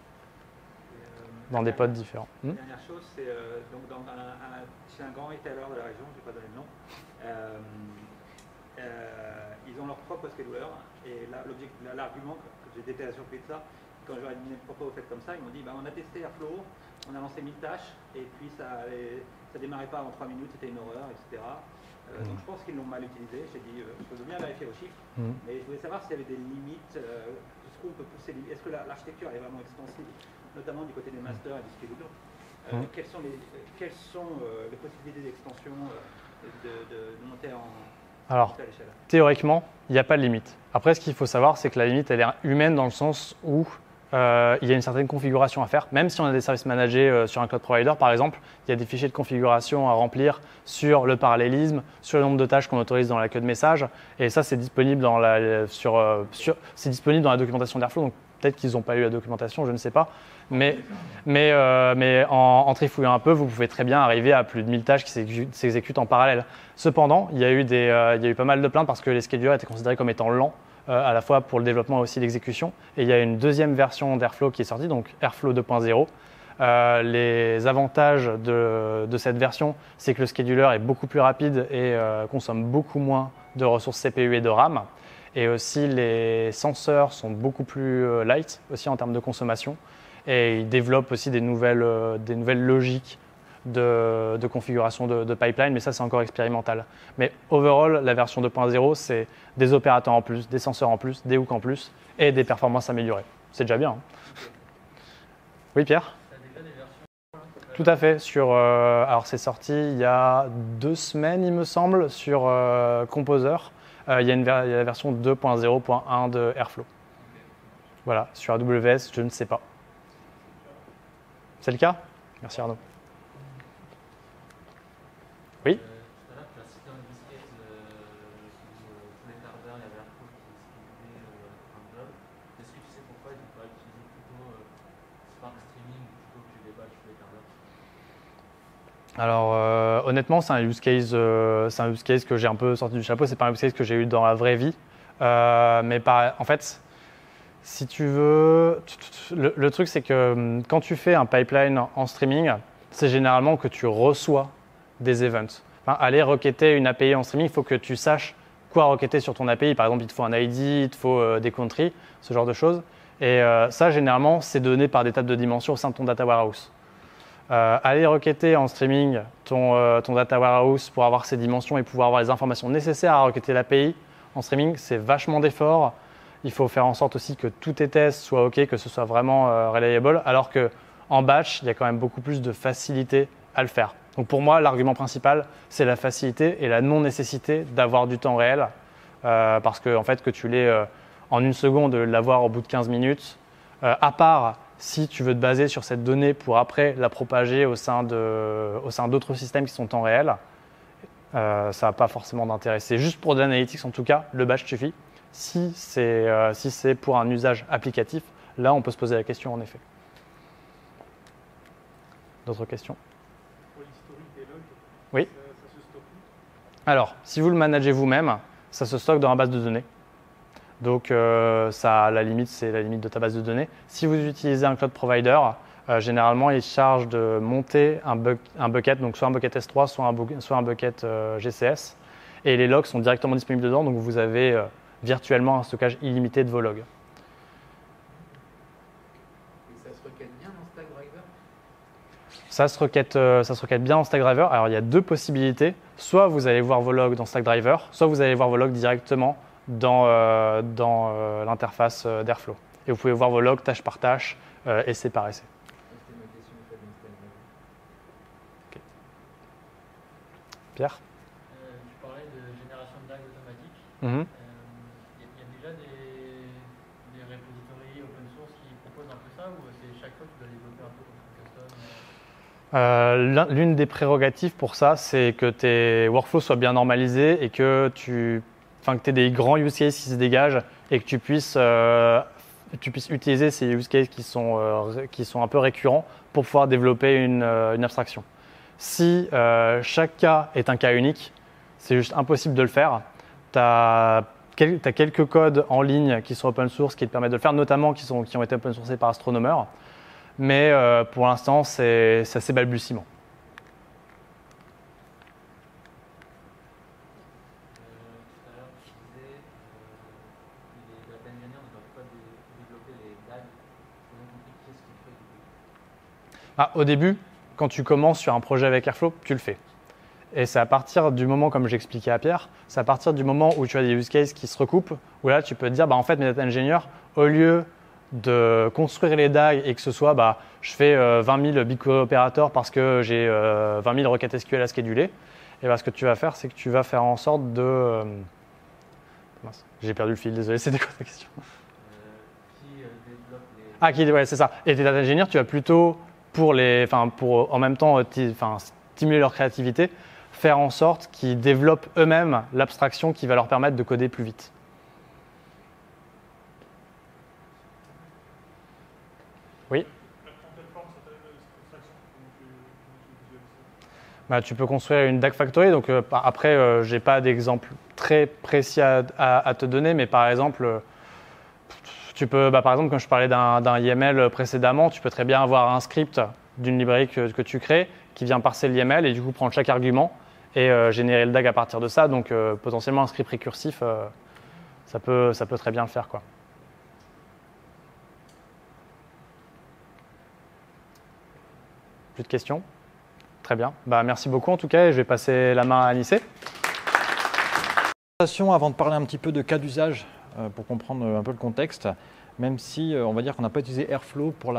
Speaker 3: Dans des pods différents.
Speaker 4: La dernière chose, c'est donc chez un grand retailer de la région, je ne vais pas donner le nom, ils ont leur propre scheduler. Et l'argument que j'étais très surpris de ça, quand je leur ai dit pourquoi vous faites comme ça, ils m'ont dit on a testé Airflow, on a lancé 1000 tâches et puis ça démarrait pas en 3 minutes, c'était une horreur, etc. Donc je pense qu'ils l'ont mal utilisé. J'ai dit je veux bien vérifier aux chiffres, mais je voulais savoir s'il y avait des limites, jusqu'où on peut pousser. Est-ce que l'architecture est vraiment extensible, notamment du côté des masters et du scheduler? Quelles sont les possibilités d'extension, de monter en...
Speaker 3: Alors, théoriquement, il n'y a pas de limite. Après, ce qu'il faut savoir, c'est que la limite, elle est humaine dans le sens où il y a une certaine configuration à faire. Même si on a des services managés sur un cloud provider, par exemple, il y a des fichiers de configuration à remplir sur le parallélisme, sur le nombre de tâches qu'on autorise dans la queue de message. Et ça, c'est disponible c'est disponible dans la documentation d'Airflow. Donc, peut-être qu'ils n'ont pas eu la documentation, je ne sais pas. Mais en trifouillant un peu, vous pouvez très bien arriver à plus de 1000 tâches qui s'exécutent en parallèle. Cependant, il y a eu pas mal de plaintes parce que les schedulers étaient considérés comme étant lents, à la fois pour le développement et aussi l'exécution. Et il y a une deuxième version d'Airflow qui est sortie, donc Airflow 2.0. Les avantages de cette version, c'est que le scheduler est beaucoup plus rapide et consomme beaucoup moins de ressources CPU et de RAM. Et aussi, les senseurs sont beaucoup plus light aussi en termes de consommation. Et ils développent aussi des nouvelles logiques de configuration de pipeline, mais ça, c'est encore expérimental. Mais overall, la version 2.0, c'est des opérateurs en plus, des senseurs en plus, des hooks en plus et des performances améliorées. C'est déjà bien. Oui, Pierre ? Tout à fait. Alors, c'est sorti il y a 2 semaines, il me semble, sur Composer. Il y a la version 2.0.1 de Airflow. Voilà, sur AWS, je ne sais pas. C'est le cas? Merci Arnaud. Oui?
Speaker 5: Tout à l'heure, tu as cité un use case où tous les quarts d'heure, il y avait Airflow qui distribuait un job. Est-ce que tu sais pourquoi ils n'ont pas utilisé plutôt Spark Streaming plutôt que les batchs tous les quarts d'heure?
Speaker 3: Alors honnêtement, c'est un use case que j'ai un peu sorti du chapeau. C'est pas un use case que j'ai eu dans la vraie vie, mais en fait, si tu veux, le truc c'est que quand tu fais un pipeline en streaming, c'est généralement que tu reçois des events. Enfin, aller requêter une API en streaming, il faut que tu saches quoi requêter sur ton API. Par exemple, il te faut un ID, il te faut des countries, ce genre de choses. Et ça, généralement, c'est donné par des tables de dimensions au sein de ton data warehouse. Aller requêter en streaming ton data warehouse pour avoir ces dimensions et pouvoir avoir les informations nécessaires à requêter l'API, En streaming, c'est vachement d'efforts. Il faut faire en sorte aussi que tous tes tests soient OK, que ce soit vraiment reliable, alors qu'en batch, il y a quand même beaucoup plus de facilité à le faire. Donc pour moi, l'argument principal, c'est la facilité et la non-nécessité d'avoir du temps réel, parce que, en fait, que tu l'aies en une seconde, l'avoir au bout de 15 minutes, à part si tu veux te baser sur cette donnée pour après la propager au sein d'autres systèmes qui sont en temps réel, ça n'a pas forcément d'intérêt. C'est juste pour de l'analytics, en tout cas, le batch suffit. Si c'est pour un usage applicatif, là, on peut se poser la question, en effet. D'autres questions?
Speaker 6: Pour l'historique des logs,
Speaker 3: Oui.
Speaker 6: ça se stocke où?
Speaker 3: Alors, si vous le managez vous-même, ça se stocke dans la base de données. Donc, ça, à la limite, c'est la limite de ta base de données. Si vous utilisez un cloud provider, généralement, il charge de monter un bucket, donc soit un bucket S3, soit un bucket GCS. Et les logs sont directement disponibles dedans, donc vous avez virtuellement un stockage illimité de vos logs.
Speaker 7: Et ça se requête bien dans Stackdriver?
Speaker 3: Ça se requête bien en Stackdriver. Alors, il y a deux possibilités. Soit vous allez voir vos logs dans Stackdriver, soit vous allez voir vos logs directement dans l'interface d'Airflow. Et vous pouvez voir vos logs tâche par tâche, essai par essai.
Speaker 7: C'était ma question en fait dans Stackdriver.
Speaker 3: Okay. Pierre?
Speaker 5: Tu parlais de génération de DAG automatique.
Speaker 3: Mm-hmm.
Speaker 5: Il y a déjà des repositories open source qui proposent un peu ça, ou c'est chaque fois que tu dois développer un peu ton custom?
Speaker 3: L'une des prérogatives pour ça, c'est que tes workflows soient bien normalisés et que tu aies des grands use cases qui se dégagent et que tu puisses utiliser ces use cases qui sont un peu récurrents pour pouvoir développer une abstraction. Si chaque cas est un cas unique, c'est juste impossible de le faire. Tu as quelques codes en ligne qui sont open source qui te permettent de le faire, notamment qui ont été open sourcés par Astronomer. Mais pour l'instant, c'est assez balbutiement.
Speaker 5: Tout à l'heure, tu disais les data engineers ne doivent pas développer les DAG. J'ai bien compris qu'est-ce qu'ils font du coup.
Speaker 3: Au début, quand tu commences sur un projet avec Airflow, tu le fais. Et c'est à partir du moment, comme j'expliquais à Pierre, c'est à partir du moment où tu as des use cases qui se recoupent, où là, tu peux te dire, en fait, mes data engineers, au lieu de construire les DAG et que ce soit, je fais 20 000 BigQuery opérateurs parce que j'ai 20 000 requêtes SQL à scheduler, et ce que tu vas faire, c'est que tu vas faire en sorte de… mince, j'ai perdu le fil, désolé, c'était quoi ta question?
Speaker 5: Qui développe les…
Speaker 3: Ah, ouais, c'est ça. Et tes data engineers, tu vas plutôt, pour en même temps stimuler leur créativité, faire en sorte qu'ils développent eux-mêmes l'abstraction qui va leur permettre de coder plus vite. Oui. Tu peux construire une DAG Factory. Donc, après, je n'ai pas d'exemple très précis à te donner, mais par exemple, tu peux, par exemple, comme je parlais d'un YAML précédemment, tu peux très bien avoir un script d'une librairie que tu crées qui vient parser le YAML et du coup prendre chaque argument et générer le DAG à partir de ça. Donc, potentiellement, un script récursif, ça peut très bien le faire, quoi. Plus de questions? Très bien. Merci beaucoup en tout cas et je vais passer la main à Anissé.
Speaker 8: Avant de parler un petit peu de cas d'usage pour comprendre un peu le contexte, même si on va dire qu'on n'a pas utilisé Airflow pour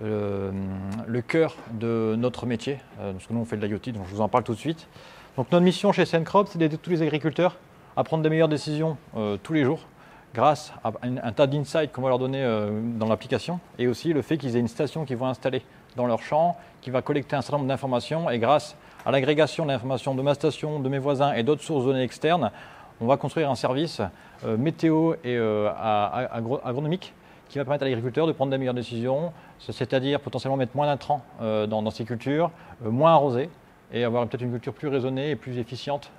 Speaker 8: le cœur de notre métier, parce que nous on fait de l'IoT, donc je vous en parle tout de suite. Donc notre mission chez SNCROP, c'est d'aider tous les agriculteurs à prendre des meilleures décisions tous les jours, grâce à un tas d'insights qu'on va leur donner dans l'application, et aussi le fait qu'ils aient une station qu'ils vont installer dans leur champ, qui va collecter un certain nombre d'informations, et grâce à l'agrégation d'informations de ma station, de mes voisins et d'autres sources de données externes, on va construire un service météo et agronomique qui va permettre à l'agriculteur de prendre des meilleures décisions, c'est-à-dire potentiellement mettre moins d'intrants dans ses cultures, moins arroser, et avoir peut-être une culture plus raisonnée et plus efficiente,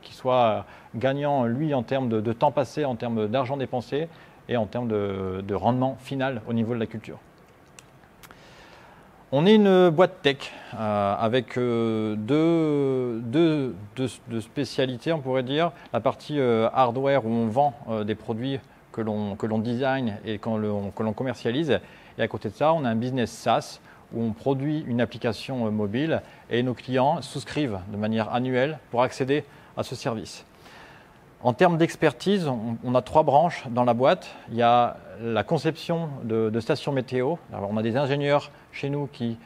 Speaker 8: qui soit gagnant, lui, en termes de temps passé, en termes d'argent dépensé et en termes de rendement final au niveau de la culture. On est une boîte tech avec deux spécialités, on pourrait dire. La partie hardware où on vend des produits que l'on design et que l'on commercialise. Et à côté de ça, on a un business SaaS où on produit une application mobile et nos clients souscrivent de manière annuelle pour accéder à ce service. En termes d'expertise, on a 3 branches dans la boîte. Il y a la conception de stations météo. Alors, on a des ingénieurs chez nous qui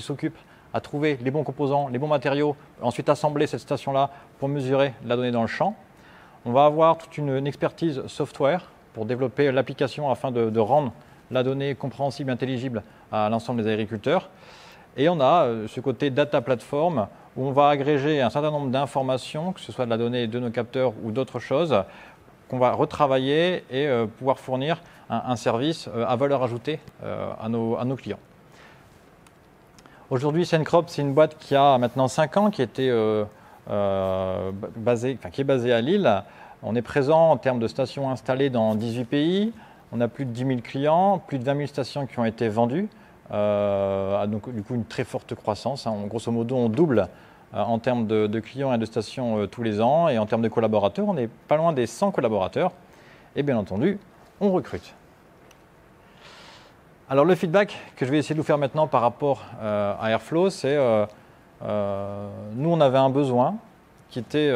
Speaker 8: s'occupent à trouver les bons composants, les bons matériaux, ensuite assembler cette station-là pour mesurer la donnée dans le champ. On va avoir toute une expertise software pour développer l'application afin de rendre la donnée compréhensible et intelligible à l'ensemble des agriculteurs. Et on a ce côté data platform où on va agréger un certain nombre d'informations, que ce soit de la donnée de nos capteurs ou d'autres choses, qu'on va retravailler et pouvoir fournir un service à valeur ajoutée à nos clients. Aujourd'hui, Sencrop, c'est une boîte qui a maintenant 5 ans, qui est basée à Lille. On est présent en termes de stations installées dans 18 pays. On a plus de 10 000 clients, plus de 20 000 stations qui ont été vendues. Donc, du coup, une très forte croissance. Grosso modo, on double en termes de clients et de stations tous les ans. Et en termes de collaborateurs, on n'est pas loin des 100 collaborateurs. Et bien entendu, on recrute. Alors, le feedback que je vais essayer de vous faire maintenant par rapport à Airflow, c'est nous, on avait un besoin qui était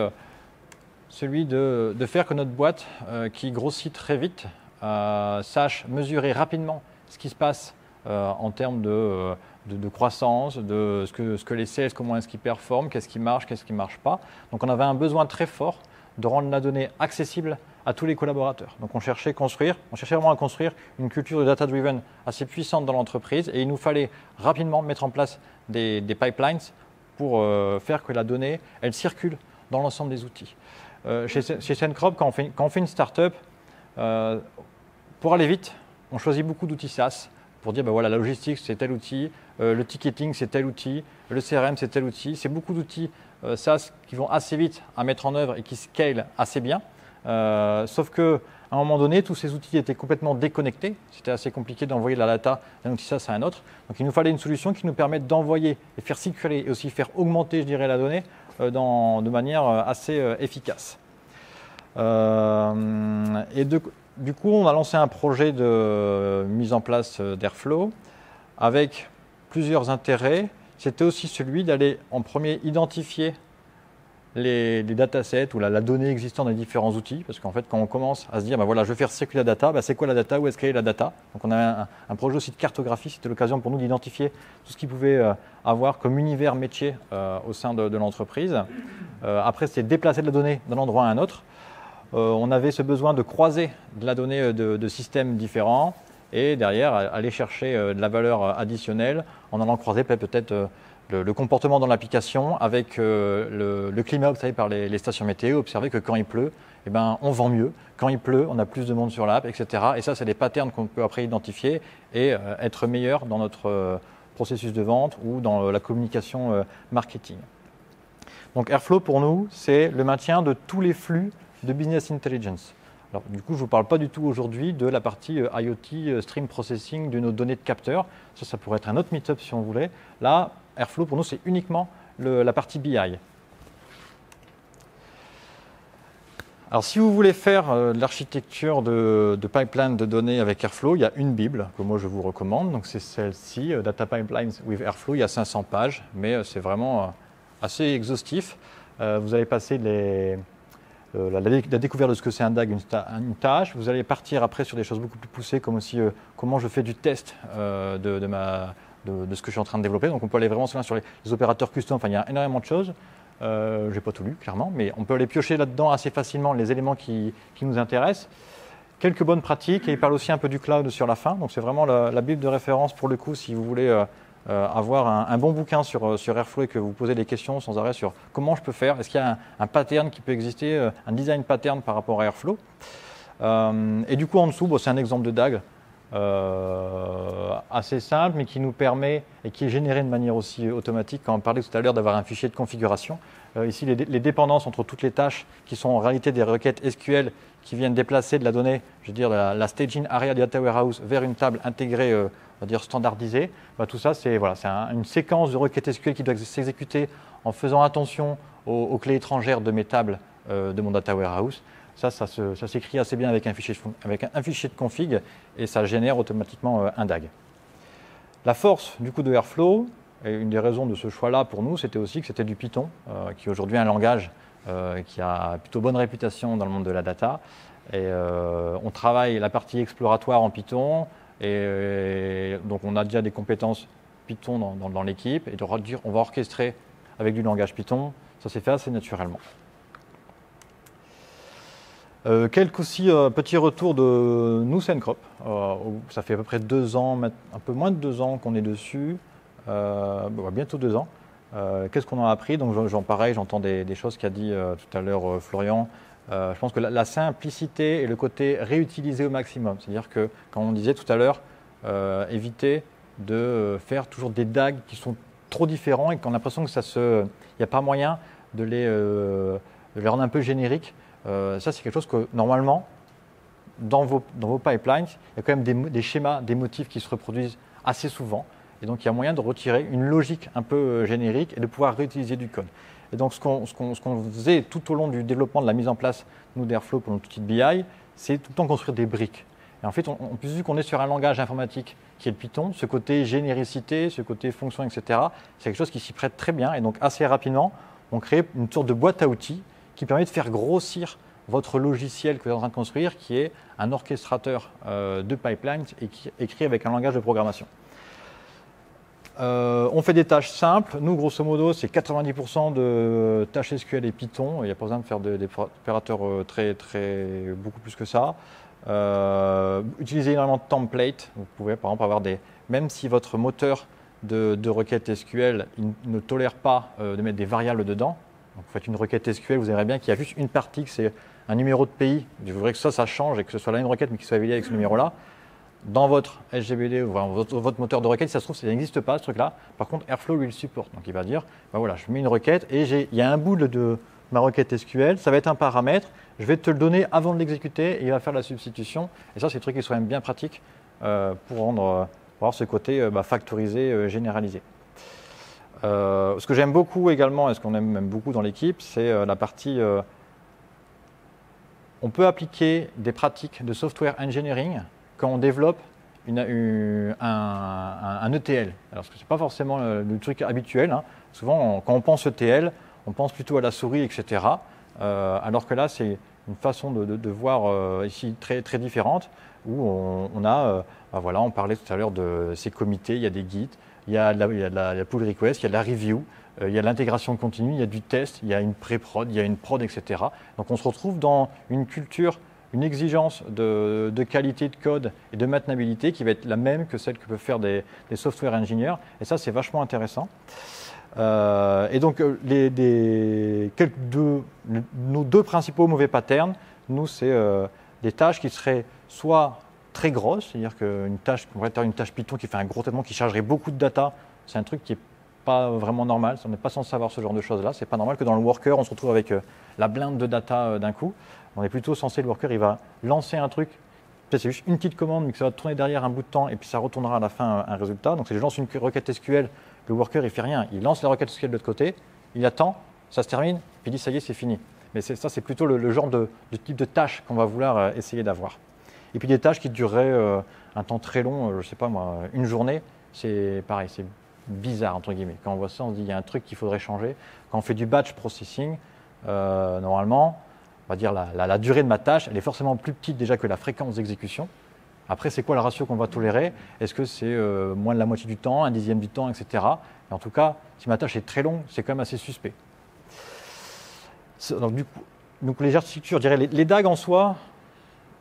Speaker 8: celui de faire que notre boîte, qui grossit très vite, sache mesurer rapidement ce qui se passe en termes de croissance, de ce que les sales, comment est-ce qu'ils performent, qu'est-ce qui marche, qu'est-ce qui ne marche pas. Donc on avait un besoin très fort de rendre la donnée accessible à tous les collaborateurs. Donc on cherchait vraiment à construire une culture de data-driven assez puissante dans l'entreprise et il nous fallait rapidement mettre en place des pipelines pour faire que la donnée, elle circule dans l'ensemble des outils. Chez Sencrop, quand on fait une start-up, pour aller vite, on choisit beaucoup d'outils SaaS pour dire, voilà, la logistique, c'est tel outil, le ticketing, c'est tel outil, le CRM, c'est tel outil. C'est beaucoup d'outils SaaS qui vont assez vite à mettre en œuvre et qui scalent assez bien. Sauf qu'à un moment donné, tous ces outils étaient complètement déconnectés. C'était assez compliqué d'envoyer de la data d'un outil SaaS à un autre. Donc, il nous fallait une solution qui nous permette d'envoyer et faire circuler et aussi faire augmenter, je dirais, la donnée de manière assez efficace. Du coup, on a lancé un projet de mise en place d'Airflow avec plusieurs intérêts. C'était aussi celui d'aller en premier identifier les datasets ou la donnée existante dans les différents outils. Parce qu'en fait, quand on commence à se dire, voilà, je vais faire circuler la data, c'est quoi la data, où est-ce qu'elle est la data? Donc on a un projet aussi de cartographie, c'était l'occasion pour nous d'identifier tout ce qu'il pouvait avoir comme univers métier au sein de l'entreprise. Après, c'était déplacer de la donnée d'un endroit à un autre. On avait ce besoin de croiser de la donnée de systèmes différents et derrière aller chercher de la valeur additionnelle en allant croiser peut-être le comportement dans l'application avec le climat observé par les stations météo, observer que quand il pleut, on vend mieux. Quand il pleut, on a plus de monde sur l'app, etc. Et ça, c'est des patterns qu'on peut après identifier et être meilleur dans notre processus de vente ou dans la communication marketing. Donc Airflow, pour nous, c'est le maintien de tous les flux de business intelligence. Alors, du coup, je ne vous parle pas du tout aujourd'hui de la partie IoT, stream processing de nos données de capteurs. Ça pourrait être un autre meet-up si on voulait. Là, Airflow, pour nous, c'est uniquement la partie BI. Alors, si vous voulez faire de l'architecture de pipeline de données avec Airflow, il y a une Bible que moi, je vous recommande. Donc, c'est celle-ci, Data Pipelines with Airflow. Il y a 500 pages, mais c'est vraiment assez exhaustif. Vous allez passer la découverte de ce que c'est un DAG, une tâche. Vous allez partir après sur des choses beaucoup plus poussées, comme aussi comment je fais du test de ce que je suis en train de développer. Donc on peut aller vraiment sur les opérateurs custom. Enfin, il y a énormément de choses. Je n'ai pas tout lu, clairement, mais on peut aller piocher là-dedans assez facilement les éléments qui nous intéressent. Quelques bonnes pratiques, et il parle aussi un peu du cloud sur la fin. Donc c'est vraiment la bible de référence pour le coup, si vous voulez avoir un bon bouquin sur Airflow et que vous posez des questions sans arrêt sur comment je peux faire, est-ce qu'il y a un pattern qui peut exister, un design pattern par rapport à Airflow. Et du coup en dessous, c'est un exemple de DAG assez simple mais qui nous permet et qui est généré de manière aussi automatique. Quand on parlait tout à l'heure d'avoir un fichier de configuration, ici les dépendances entre toutes les tâches qui sont en réalité des requêtes SQL qui viennent déplacer de la donnée, je veux dire la staging area data warehouse vers une table intégrée, on va dire standardisée. Tout ça, c'est une séquence de requêtes SQL qui doit s'exécuter en faisant attention aux clés étrangères de mes tables de mon data warehouse. Ça s'écrit assez bien avec un fichier de config et ça génère automatiquement un DAG. La force du coup de Airflow, et une des raisons de ce choix-là pour nous, c'était aussi que c'était du Python, qui est aujourd'hui un langage qui a plutôt bonne réputation dans le monde de la data. Et on travaille la partie exploratoire en Python. Et donc, on a déjà des compétences Python dans l'équipe. Et on va orchestrer avec du langage Python. Ça s'est fait assez naturellement. Quelques aussi petits retours de Nusenkrop. Ça fait à peu près 2 ans, un peu moins de 2 ans qu'on est dessus. Bientôt 2 ans. Qu'est-ce qu'on en a appris? Donc, j'entends des choses qu'a dit tout à l'heure Florian. Je pense que la simplicité et le côté réutilisé au maximum. C'est-à-dire que, comme on disait tout à l'heure, éviter de faire toujours des DAG qui sont trop différents et qu'on a l'impression qu'il n'y a pas moyen de les rendre un peu génériques. Ça, c'est quelque chose que, normalement, dans vos pipelines, il y a quand même des schémas, des motifs qui se reproduisent assez souvent. Et donc, il y a moyen de retirer une logique un peu générique et de pouvoir réutiliser du code. Et donc, ce qu'on faisait tout au long du développement de la mise en place, nous, d'Airflow pour notre outil de BI, c'est tout le temps construire des briques. Et en fait, vu qu'on est sur un langage informatique qui est le Python, ce côté généricité, ce côté fonction, etc., c'est quelque chose qui s'y prête très bien. Et donc, assez rapidement, on crée une sorte de boîte à outils qui permet de faire grossir votre logiciel que vous êtes en train de construire, qui est un orchestrateur de pipelines et qui est écrit avec un langage de programmation. On fait des tâches simples. Nous, grosso modo, c'est 90% de tâches SQL et Python. Il n'y a pas besoin de faire des opérateurs beaucoup plus que ça. Utilisez énormément de templates. Vous pouvez, par exemple, avoir même si votre moteur de requête SQL ne tolère pas de mettre des variables dedans. Donc, vous faites une requête SQL, vous verrez bien qu'il y a juste une partie que c'est un numéro de pays. Je voudrais que ça change et que ce soit la même requête, mais qu'il soit évalué avec ce numéro-là. Dans votre SGBD ou votre moteur de requête, si ça se trouve, ça n'existe pas, ce truc-là. Par contre, Airflow, lui, le supporte. Donc, il va dire, voilà, je mets une requête et il y a un bout de ma requête SQL, ça va être un paramètre, je vais te le donner avant de l'exécuter et il va faire la substitution. Et ça, c'est des trucs qui sont même bien pratiques pour avoir ce côté factorisé, généralisé. Ce que j'aime beaucoup également, et ce qu'on aime même beaucoup dans l'équipe, c'est la partie... on peut appliquer des pratiques de software engineering quand on développe un ETL. Alors, ce n'est pas forcément le truc habituel. Hein. Souvent, quand on pense ETL, on pense plutôt à la souris, etc. Alors que là, c'est une façon de voir ici très, très différente, où on parlait tout à l'heure de ces comités, il y a des guides, il y a la pull request, il y a de la review, il y a l'intégration continue, il y a du test, il y a une pré-prod, il y a une prod, etc. Donc, on se retrouve dans une culture, une exigence de qualité de code et de maintenabilité qui va être la même que celle que peuvent faire des software engineers. Et ça, c'est vachement intéressant. Et donc, nos 2 principaux mauvais patterns, nous, c'est des tâches qui seraient soit très grosses, c'est-à-dire qu'une tâche, on pourrait faire une tâche Python qui fait un gros traitement qui chargerait beaucoup de data, c'est un truc qui n'est pas vraiment normal, on n'est pas censé avoir ce genre de choses-là. C'est pas normal que dans le worker, on se retrouve avec la blinde de data d'un coup. On est plutôt censé, le worker, il va lancer un truc, peut-être c'est juste une petite commande, mais que ça va tourner derrière un bout de temps, et puis ça retournera à la fin un résultat. Donc, si je lance une requête SQL, le worker, il fait rien. Il lance la requête SQL de l'autre côté, il attend, ça se termine, puis il dit, ça y est, c'est fini. Mais ça, c'est plutôt le genre de type de tâche qu'on va vouloir essayer d'avoir. Et puis des tâches qui dureraient un temps très long, je ne sais pas moi, une journée, c'est pareil, c'est bizarre, entre guillemets. Quand on voit ça, on se dit, il y a un truc qu'il faudrait changer. Quand on fait du batch processing, normalement, on va dire la durée de ma tâche, elle est forcément plus petite déjà que la fréquence d'exécution. Après, c'est quoi le ratio qu'on va tolérer? Est-ce que c'est moins de la moitié du temps, 1/10 du temps, etc. Et en tout cas, si ma tâche est très longue, c'est quand même assez suspect. Donc les architectures, je dirais, les DAG en soi,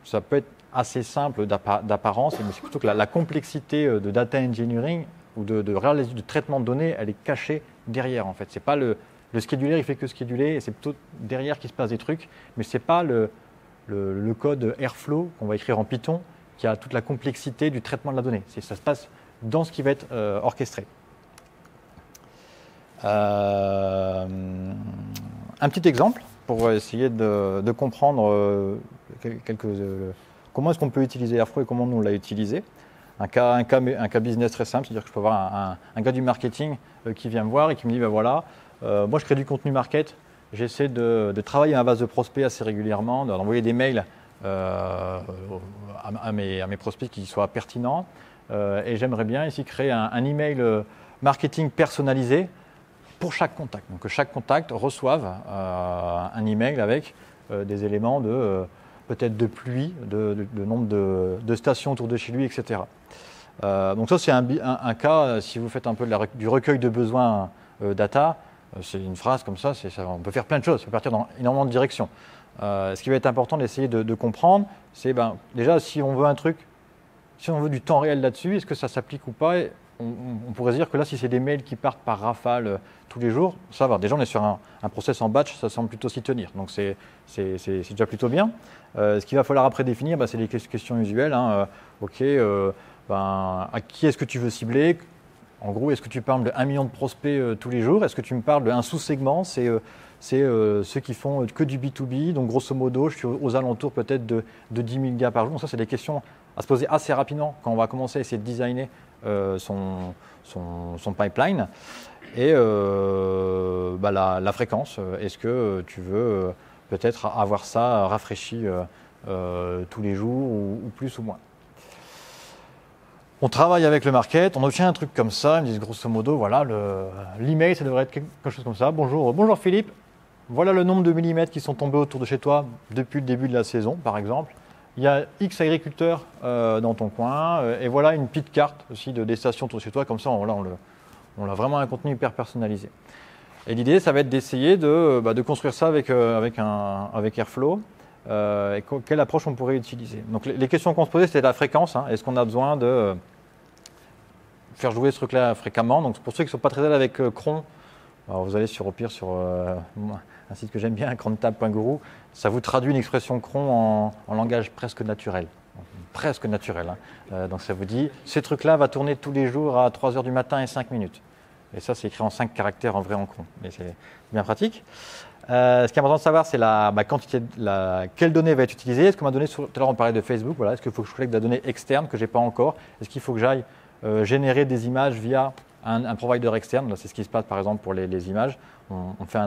Speaker 8: ça peut être assez simple d'apparence, mais c'est plutôt que la complexité de data engineering ou de traitement de données, elle est cachée derrière en fait. C'est pas le scheduler, il fait que scheduler, et c'est plutôt derrière qu'il se passe des trucs, mais c'est pas le code Airflow qu'on va écrire en Python qui a toute la complexité du traitement de la donnée. Ça se passe dans ce qui va être orchestré. Un petit exemple pour essayer de comprendre comment est-ce qu'on peut utiliser Airflow et comment nous on l'a utilisé. Un cas business très simple, c'est-à-dire que je peux avoir un gars du marketing qui vient me voir et qui me dit, voilà, moi je crée du contenu market, j'essaie de travailler ma base de prospects assez régulièrement, d'envoyer des mails à mes prospects qui soient pertinents, et j'aimerais bien ici créer un email marketing personnalisé pour chaque contact. Donc que chaque contact reçoive un email avec des éléments de peut-être de pluie, de nombre de stations autour de chez lui, etc. Donc ça, c'est un cas, si vous faites un peu du recueil de besoins data, c'est une phrase comme ça, on peut faire plein de choses, ça peut partir dans énormément de directions. Ce qui va être important d'essayer de comprendre, c'est déjà si on veut un truc, si on veut du temps réel là-dessus, est-ce que ça s'applique ou pas? On pourrait se dire que là, si c'est des mails qui partent par rafale tous les jours, ça va. Déjà, on est sur un process en batch, ça semble plutôt s'y tenir. Donc, c'est déjà plutôt bien. Ce qu'il va falloir après définir, c'est les questions usuelles. À qui est-ce que tu veux cibler? En gros, est-ce que tu parles de 1 million de prospects tous les jours? Est-ce que tu me parles d'un sous-segment? C'est ceux qui font que du B2B. Donc, grosso modo, je suis aux alentours peut-être de 10 000 gars par jour. Donc, ça, c'est des questions à se poser assez rapidement quand on va commencer à essayer de designer son pipeline. Et la fréquence, est-ce que tu veux peut-être avoir ça rafraîchi tous les jours ou plus ou moins? On travaille avec le market, on obtient un truc comme ça, ils me disent grosso modo, voilà, l'email, ça devrait être quelque chose comme ça. Bonjour Philippe, voilà le nombre de millimètres qui sont tombés autour de chez toi depuis le début de la saison, par exemple. Il y a X agriculteurs dans ton coin, et voilà une petite carte aussi des stations autour de chez toi, comme ça, on a vraiment un contenu hyper personnalisé. Et l'idée, ça va être d'essayer de construire ça avec Airflow. Et quelle approche on pourrait utiliser. Donc les questions qu'on se posait, c'était la fréquence. Est-ce qu'on a besoin de faire jouer ce truc-là fréquemment? Donc pour ceux qui ne sont pas très à l'aise avec cron, alors vous allez sur un site que j'aime bien, crontab.guru, ça vous traduit une expression cron en langage presque naturel. Presque naturel. Donc ça vous dit, ce truc-là va tourner tous les jours à 3h du matin et 5 minutes. Et ça, c'est écrit en 5 caractères en vrai en cron. Mais c'est bien pratique. Ce qui est important de savoir, c'est la quantité, quelle donnée va être utilisée. Est-ce qu'on m'a donné, tout à l'heure on parlait de Facebook, voilà, est-ce qu'il faut que je collecte de la donnée externe que je n'ai pas encore? Est-ce qu'il faut que j'aille générer des images via un provider externe? Là, c'est ce qui se passe par exemple pour les images. On fait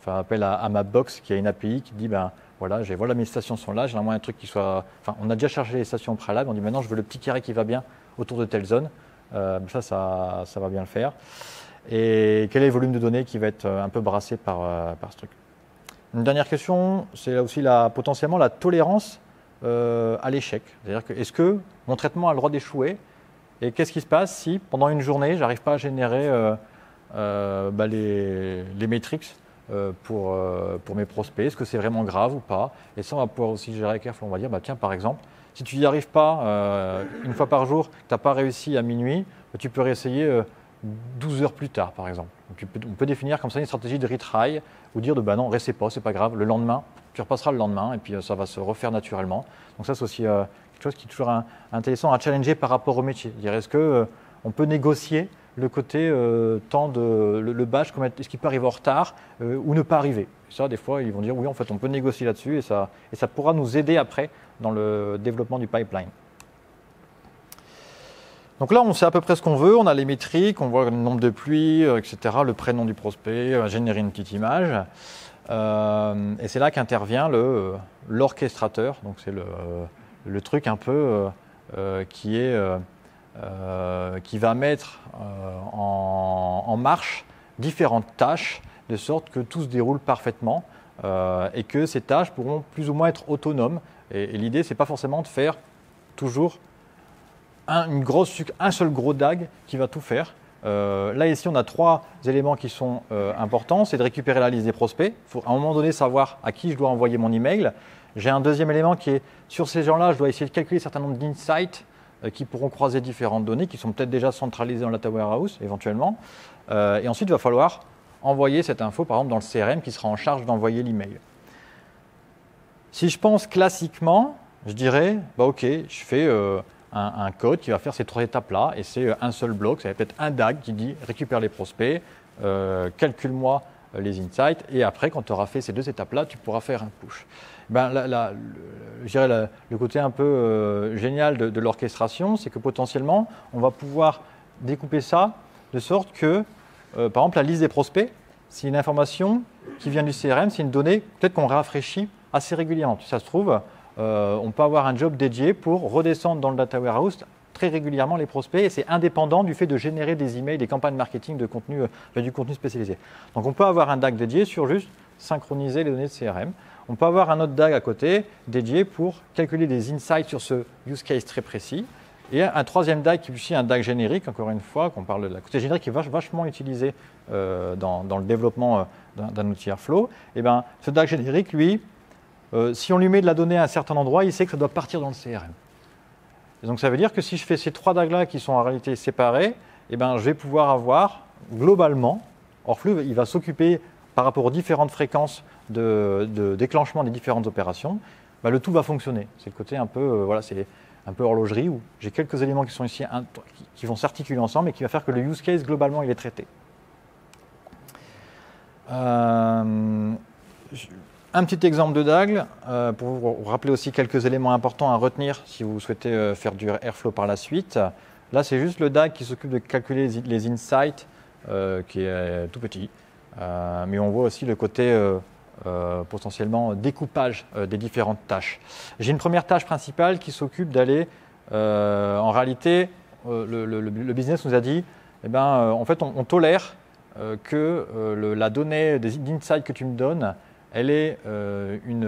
Speaker 8: appel à Mapbox qui a une API qui dit voilà mes stations sont là, j'ai vraiment un truc qui soit. Enfin, on a déjà chargé les stations préalables, on dit maintenant je veux le petit carré qui va bien autour de telle zone. Ça va bien le faire. Et quel est le volume de données qui va être un peu brassé par ce truc? Une dernière question, c'est là aussi potentiellement la tolérance à l'échec. C'est-à-dire que est-ce que mon traitement a le droit d'échouer? Et qu'est-ce qui se passe si pendant une journée, je n'arrive pas à générer les métriques pour mes prospects? Est-ce que c'est vraiment grave ou pas? Et ça, on va pouvoir aussi gérer avec Airflow. On va dire, tiens, par exemple, si tu n'y arrives pas une fois par jour, que tu n'as pas réussi à minuit, tu peux réessayer 12 heures plus tard, par exemple. Donc, on peut définir comme ça une stratégie de retry ou dire non, restez pas, c'est pas grave, le lendemain, tu repasseras le lendemain et puis ça va se refaire naturellement. Donc ça, c'est aussi quelque chose qui est toujours intéressant à challenger par rapport au métier. Est-ce qu'on peut négocier le côté le batch, est-ce qu'il peut arriver en retard ou ne pas arriver? Et ça, des fois, ils vont dire oui, en fait, on peut négocier là-dessus et ça pourra nous aider après dans le développement du pipeline. Donc là, on sait à peu près ce qu'on veut, on a les métriques, on voit le nombre de pluies, etc., le prénom du prospect, générer une petite image. Et c'est là qu'intervient l'orchestrateur. Donc c'est le truc un peu qui va mettre en marche différentes tâches de sorte que tout se déroule parfaitement et que ces tâches pourront plus ou moins être autonomes. Et l'idée, ce n'est pas forcément de faire toujours un seul gros DAG qui va tout faire. Là, ici, on a 3 éléments qui sont importants. C'est de récupérer la liste des prospects. Il faut à un moment donné savoir à qui je dois envoyer mon email. J'ai un deuxième élément qui est, sur ces gens-là, je dois essayer de calculer un certain nombre d'insights qui pourront croiser différentes données, qui sont peut-être déjà centralisées dans la data warehouse, éventuellement. Et ensuite, il va falloir envoyer cette info, par exemple, dans le CRM qui sera en charge d'envoyer l'email. Si je pense classiquement, je dirais, OK, je fais un code qui va faire ces 3 étapes-là, et c'est un seul bloc, ça va peut-être un DAG qui dit récupère les prospects, calcule-moi les insights, et après, quand tu auras fait ces 2 étapes-là, tu pourras faire un push. Je dirais le côté un peu génial de l'orchestration, c'est que potentiellement, on va pouvoir découper ça de sorte que, par exemple, la liste des prospects, c'est une information qui vient du CRM, c'est une donnée peut-être qu'on rafraîchit assez régulièrement. Ça se trouve, on peut avoir un job dédié pour redescendre dans le data warehouse très régulièrement les prospects et c'est indépendant du fait de générer des emails, des campagnes marketing de contenu, du contenu spécialisé. Donc on peut avoir un DAG dédié sur juste synchroniser les données de CRM. On peut avoir un autre DAG à côté dédié pour calculer des insights sur ce use case très précis. Et un troisième DAG qui est aussi un DAG générique, encore une fois, qu'on parle de la côté générique qui est vachement utilisé dans le développement d'un outil Airflow. Et bien, ce DAG générique, lui, si on lui met de la donnée à un certain endroit, il sait que ça doit partir dans le CRM. Et donc ça veut dire que si je fais ces trois DAG-là qui sont en réalité séparés, eh ben, je vais pouvoir avoir globalement, Airflow il va s'occuper par rapport aux différentes fréquences de déclenchement des différentes opérations, ben, le tout va fonctionner. C'est le côté un peu, voilà, c'est un peu horlogerie où j'ai quelques éléments qui sont ici, qui vont s'articuler ensemble et qui va faire que le use case globalement il est traité. Un petit exemple de DAG, pour vous rappeler aussi quelques éléments importants à retenir si vous souhaitez faire du Airflow par la suite. Là, c'est juste le DAG qui s'occupe de calculer les insights, qui est tout petit. Mais on voit aussi le côté potentiellement découpage des différentes tâches. J'ai une première tâche principale qui s'occupe d'aller, en réalité, le business nous a dit, eh ben, en fait, on tolère que la donnée d'insight que tu me donnes, elle est une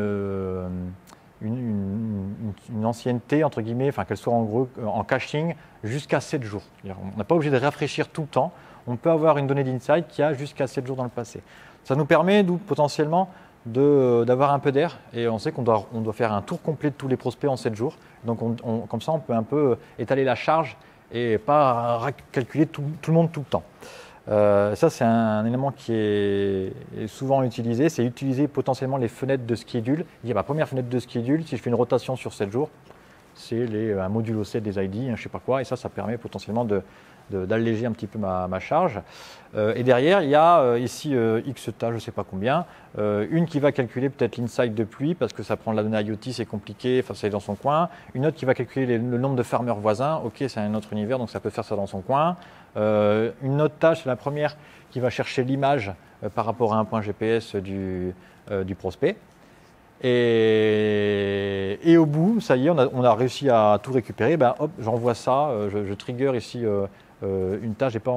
Speaker 8: ancienneté, entre guillemets, enfin qu'elle soit en gros en caching jusqu'à 7 jours. On n'est pas obligé de rafraîchir tout le temps. On peut avoir une donnée d'insight qui a jusqu'à 7 jours dans le passé. Ça nous permet, potentiellement, d'avoir un peu d'air. Et on sait qu'on doit faire un tour complet de tous les prospects en 7 jours. Donc comme ça, on peut un peu étaler la charge et pas calculer tout le monde tout le temps. Ça, c'est un élément qui est souvent utilisé. C'est utiliser potentiellement les fenêtres de schedule. Il y a ma première fenêtre de schedule. Si je fais une rotation sur 7 jours, c'est un module 7 des ID, je ne sais pas quoi. Et ça permet potentiellement d'alléger un petit peu ma charge. Et derrière, il y a ici X tâches, je ne sais pas combien. Une qui va calculer peut-être l'insight de pluie parce que ça prend de la donnée IoT, c'est compliqué, enfin, c'est dans son coin. Une autre qui va calculer le nombre de farmers voisins. OK, c'est un autre univers, donc ça peut faire ça dans son coin. Une autre tâche, c'est la première qui va chercher l'image par rapport à un point GPS du prospect. Et au bout, ça y est, on a réussi à tout récupérer. Ben, hop, j'envoie ça, je trigger ici une tâche, j'ai pas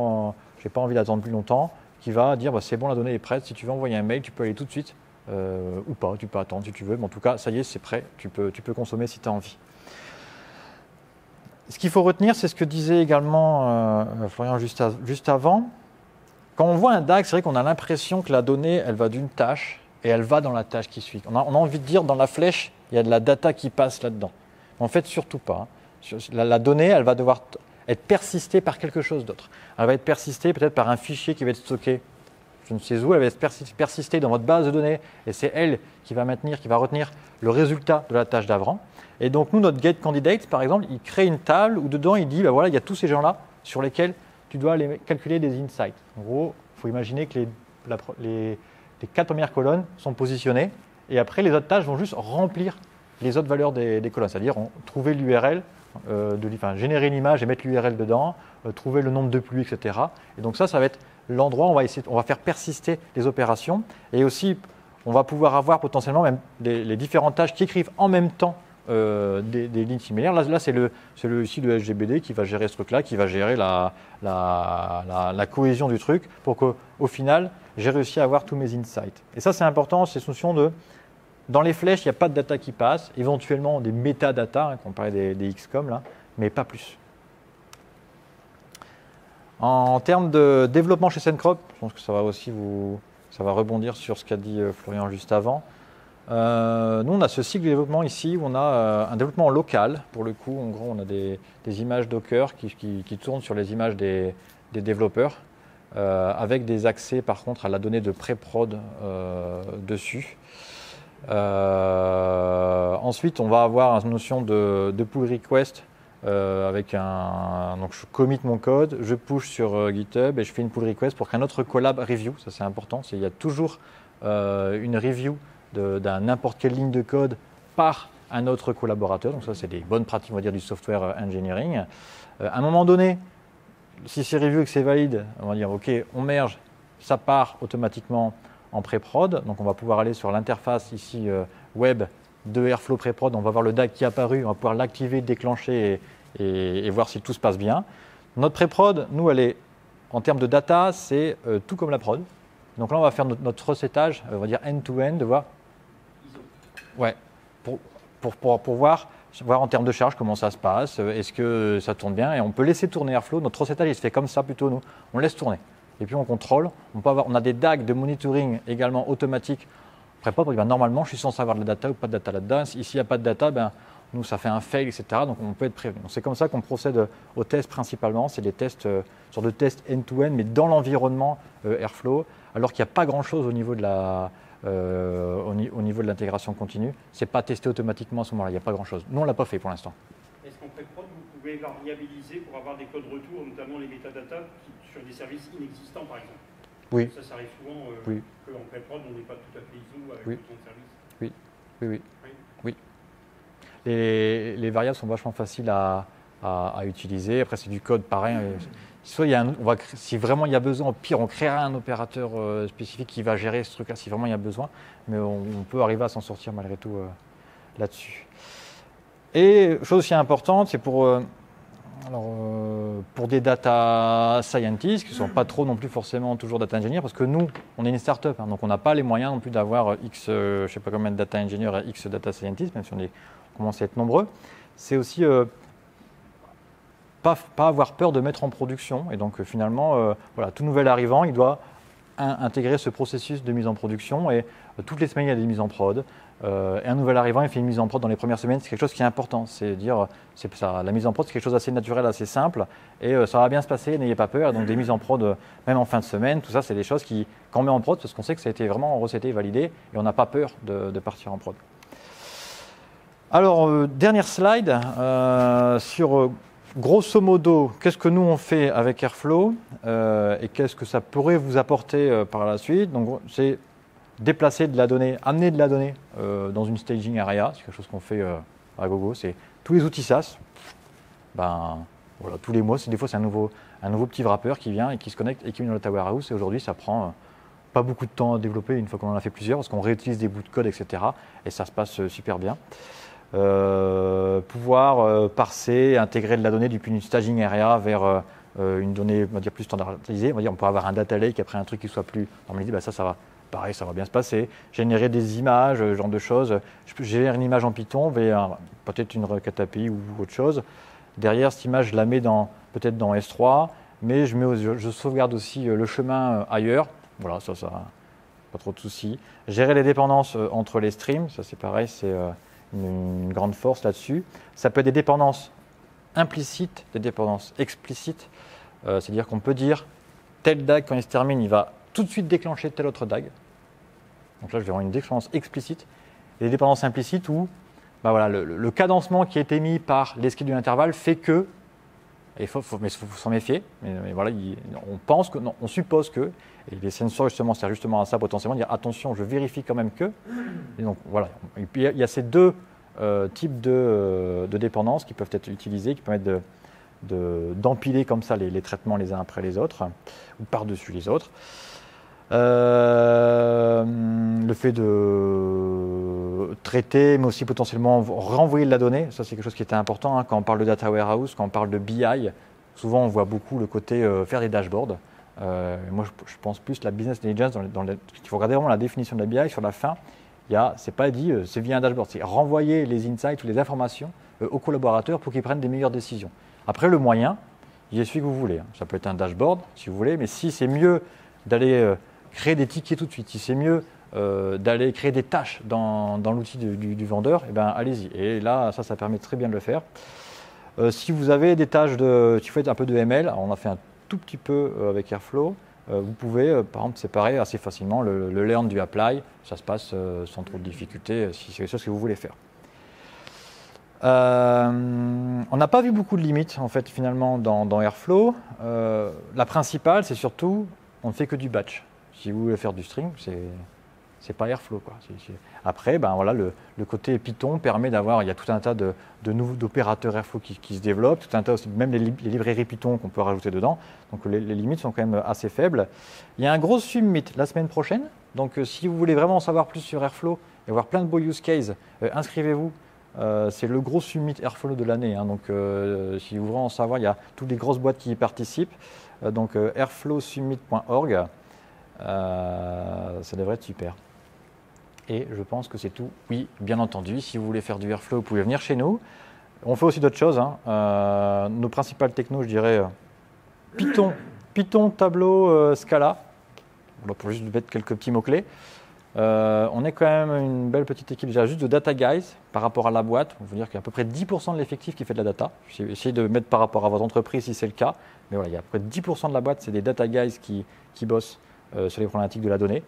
Speaker 8: envie d'attendre plus longtemps, qui va dire c'est bon, la donnée est prête, si tu veux envoyer un mail, tu peux aller tout de suite, ou pas, tu peux attendre si tu veux, mais en tout cas, ça y est, c'est prêt, tu peux consommer si tu as envie. Ce qu'il faut retenir, c'est ce que disait également Florian juste avant. Quand on voit un DAG, c'est vrai qu'on a l'impression que la donnée, elle va d'une tâche et elle va dans la tâche qui suit. On a envie de dire, dans la flèche, il y a de la data qui passe là-dedans. En fait, surtout pas. La donnée, elle va devoir être persistée par quelque chose d'autre. Elle va être persistée peut-être par un fichier qui va être stocké, je ne sais où, elle va être persistée dans votre base de données, et c'est elle qui va retenir le résultat de la tâche d'avant. Et donc nous, notre get candidate, par exemple, il crée une table où dedans il dit, ben voilà, il y a tous ces gens-là sur lesquels tu dois aller calculer des insights. En gros, il faut imaginer que les 4 premières colonnes sont positionnées, et après les autres tâches vont juste remplir les autres valeurs des colonnes, c'est-à-dire trouver l'URL, générer une image et mettre l'URL dedans, trouver le nombre de pluies, etc. Et donc ça va être l'endroit où on va faire persister les opérations, et aussi on va pouvoir avoir potentiellement même les différentes tâches qui écrivent en même temps des lignes similaires. Là c'est ici le SGBD qui va gérer ce truc-là, qui va gérer la cohésion du truc pour qu'au final, j'ai réussi à avoir tous mes insights. Et ça, c'est important, c'est cette notion de, dans les flèches, il n'y a pas de data qui passe, éventuellement des métadatas, on parlait des XCOM là, mais pas plus. En termes de développement chez Cencrop, je pense que ça va rebondir sur ce qu'a dit Florian juste avant. Nous, on a ce cycle de développement ici où on a un développement local. Pour le coup, en gros, on a des images Docker qui tournent sur les images des développeurs, avec des accès par contre à la donnée de pré-prod dessus. Ensuite, on va avoir une notion de pull request avec donc je commit mon code, je push sur GitHub et je fais une pull request pour qu'un autre collab review. Ça, c'est important. Il y a toujours une review d'un n'importe quelle ligne de code par un autre collaborateur. Donc ça, c'est des bonnes pratiques, on va dire, du software engineering. À un moment donné, si c'est review et que c'est valide, on va dire OK, on merge, ça part automatiquement en pré-prod. Donc on va pouvoir aller sur l'interface ici web de Airflow pré-prod. On va voir le DAG qui est apparu, on va pouvoir l'activer, déclencher et voir si tout se passe bien. Notre pré-prod, nous, elle est, en termes de data, c'est tout comme la prod. Donc là, on va faire notre recettage, on va dire end-to-end, de voir. Ouais, pour voir en termes de charge comment ça se passe, est-ce que ça tourne bien, et on peut laisser tourner Airflow. Notre recettage, il se fait comme ça plutôt, nous. On laisse tourner. Et puis on contrôle. On a des DAG de monitoring également automatiques. Après, normalement, je suis censé avoir de la data ou pas de data là-dedans. S'il n'y a pas de data, nous, ça fait un fail, etc. Donc on peut être prévenu. C'est comme ça qu'on procède aux tests principalement. C'est des tests, sur de tests end-to-end, mais dans l'environnement Airflow, alors qu'il n'y a pas grand-chose au niveau de l'intégration continue. Ce n'est pas testé automatiquement à ce moment-là, il n'y a pas grand-chose. Nous, on ne l'a pas fait pour l'instant.
Speaker 9: Est-ce qu'en pré-prod, vous pouvez variabiliser pour avoir des codes retour, notamment les métadatas, sur des services inexistants, par exemple?
Speaker 8: Oui.
Speaker 9: Ça arrive souvent
Speaker 8: Oui.
Speaker 9: qu'en pré-prod, on n'est pas tout à fait ISO avec
Speaker 8: Oui.
Speaker 9: autant de services.
Speaker 8: Oui. Les variables sont vachement faciles à utiliser. Après, c'est du code pareil. Soit si vraiment il y a besoin, au pire, on créera un opérateur spécifique qui va gérer ce truc-là si vraiment il y a besoin. Mais on peut arriver à s'en sortir malgré tout là-dessus. Et chose aussi importante, c'est pour des data scientists qui ne sont pas trop non plus forcément toujours data engineers, parce que nous, on est une start-up, donc on n'a pas les moyens non plus d'avoir X, je ne sais pas combien de data engineers et X data scientists, même si on commence à être nombreux. C'est aussi pas avoir peur de mettre en production. Et donc finalement, tout nouvel arrivant, il doit intégrer ce processus de mise en production. Et toutes les semaines, il y a des mises en prod. Et un nouvel arrivant, il fait une mise en prod dans les premières semaines. C'est quelque chose qui est important. La mise en prod, c'est quelque chose d'assez naturel, assez simple. Et ça va bien se passer, n'ayez pas peur. Et donc des mises en prod, même en fin de semaine, tout ça, c'est des choses qu'on met en prod parce qu'on sait que ça a été vraiment recetté, validé. Et on n'a pas peur de partir en prod. Alors, dernière slide sur grosso modo, qu'est-ce que nous on fait avec Airflow et qu'est-ce que ça pourrait vous apporter par la suite. Donc, c'est déplacer de la donnée, amener de la donnée dans une staging area. C'est quelque chose qu'on fait à gogo. C'est tous les outils SaaS. Tous les mois, des fois c'est un nouveau petit wrapper qui vient et qui se connecte et qui met dans le data warehouse. Et aujourd'hui, ça prend pas beaucoup de temps à développer une fois qu'on en a fait plusieurs parce qu'on réutilise des bouts de code, etc. Et ça se passe super bien. Pouvoir parser, intégrer de la donnée depuis une staging area vers une donnée, on va dire, plus standardisée. On peut avoir un data lake après un truc qui soit plus normalisé. Ça va, pareil, ça va bien se passer. Générer des images, ce genre de choses. Je peux générer une image en Python vers peut-être une requête API ou autre chose. Derrière, cette image, je la mets peut-être dans S3, mais je sauvegarde aussi le chemin ailleurs. Voilà, ça, pas trop de soucis. Gérer les dépendances entre les streams, ça c'est pareil, c'est une grande force là-dessus. Ça peut être des dépendances implicites, des dépendances explicites. C'est-à-dire qu'on peut dire tel DAG, quand il se termine, il va tout de suite déclencher tel autre DAG. Donc là, je vais avoir une dépendance explicite. Et des dépendances implicites où le cadencement qui a été mis par l'esquive de l'intervalle fait que, il faut s'en méfier, mais voilà, on suppose que, et les sensors justement servent justement à ça potentiellement, dire attention, je vérifie quand même que. Et donc voilà, et puis il y a ces deux types de dépendances qui peuvent être utilisées, qui permettent d'empiler comme ça les traitements les uns après les autres, ou par-dessus les autres. Le fait de traiter, mais aussi potentiellement renvoyer de la donnée, ça c'est quelque chose qui était important quand on parle de data warehouse, quand on parle de BI. Souvent on voit beaucoup le côté faire des dashboards. Moi je pense plus la business intelligence, il faut regarder vraiment la définition de la BI. Sur la fin, c'est pas dit c'est via un dashboard, c'est renvoyer les insights ou les informations aux collaborateurs pour qu'ils prennent des meilleures décisions. Après le moyen, il est celui que vous voulez. Ça peut être un dashboard si vous voulez, mais si c'est mieux d'aller créer des tickets tout de suite, si c'est mieux d'aller créer des tâches dans l'outil du vendeur, allez-y. Et là, ça permet très bien de le faire. Si vous avez des tâches si vous faites un peu de ML, on a fait un tout petit peu avec Airflow, vous pouvez, par exemple, séparer assez facilement le learn du apply. Ça se passe sans trop de difficulté si c'est quelque chose que vous voulez faire. On n'a pas vu beaucoup de limites, en fait, finalement, dans Airflow. La principale, c'est surtout, on ne fait que du batch. Si vous voulez faire du string, c'est pas Airflow, quoi. Après, le côté Python permet d'avoir, il y a tout un tas d'opérateurs Airflow qui se développent, tout un tas aussi, même les librairies Python qu'on peut rajouter dedans. Donc les limites sont quand même assez faibles. Il y a un gros summit la semaine prochaine. Donc si vous voulez vraiment en savoir plus sur Airflow et avoir plein de beaux use cases, inscrivez-vous c'est le gros summit Airflow de l'année. Hein. Donc, si vous voulez en savoir, il y a toutes les grosses boîtes qui y participent. Donc, airflowsummit.org, ça devrait être super. Et je pense que c'est tout. Oui, bien entendu, si vous voulez faire du Airflow, vous pouvez venir chez nous. On fait aussi d'autres choses. Hein. Nos principales technos, je dirais, Python, Tableau, Scala. Voilà, pour juste mettre quelques petits mots-clés. On est quand même une belle petite équipe déjà juste de data guys par rapport à la boîte. On veut dire qu'il y a à peu près 10% de l'effectif qui fait de la data. J'ai essayé de mettre par rapport à votre entreprise si c'est le cas. Mais voilà, il y a à peu près 10% de la boîte, c'est des data guys qui bossent sur les problématiques de la donnée.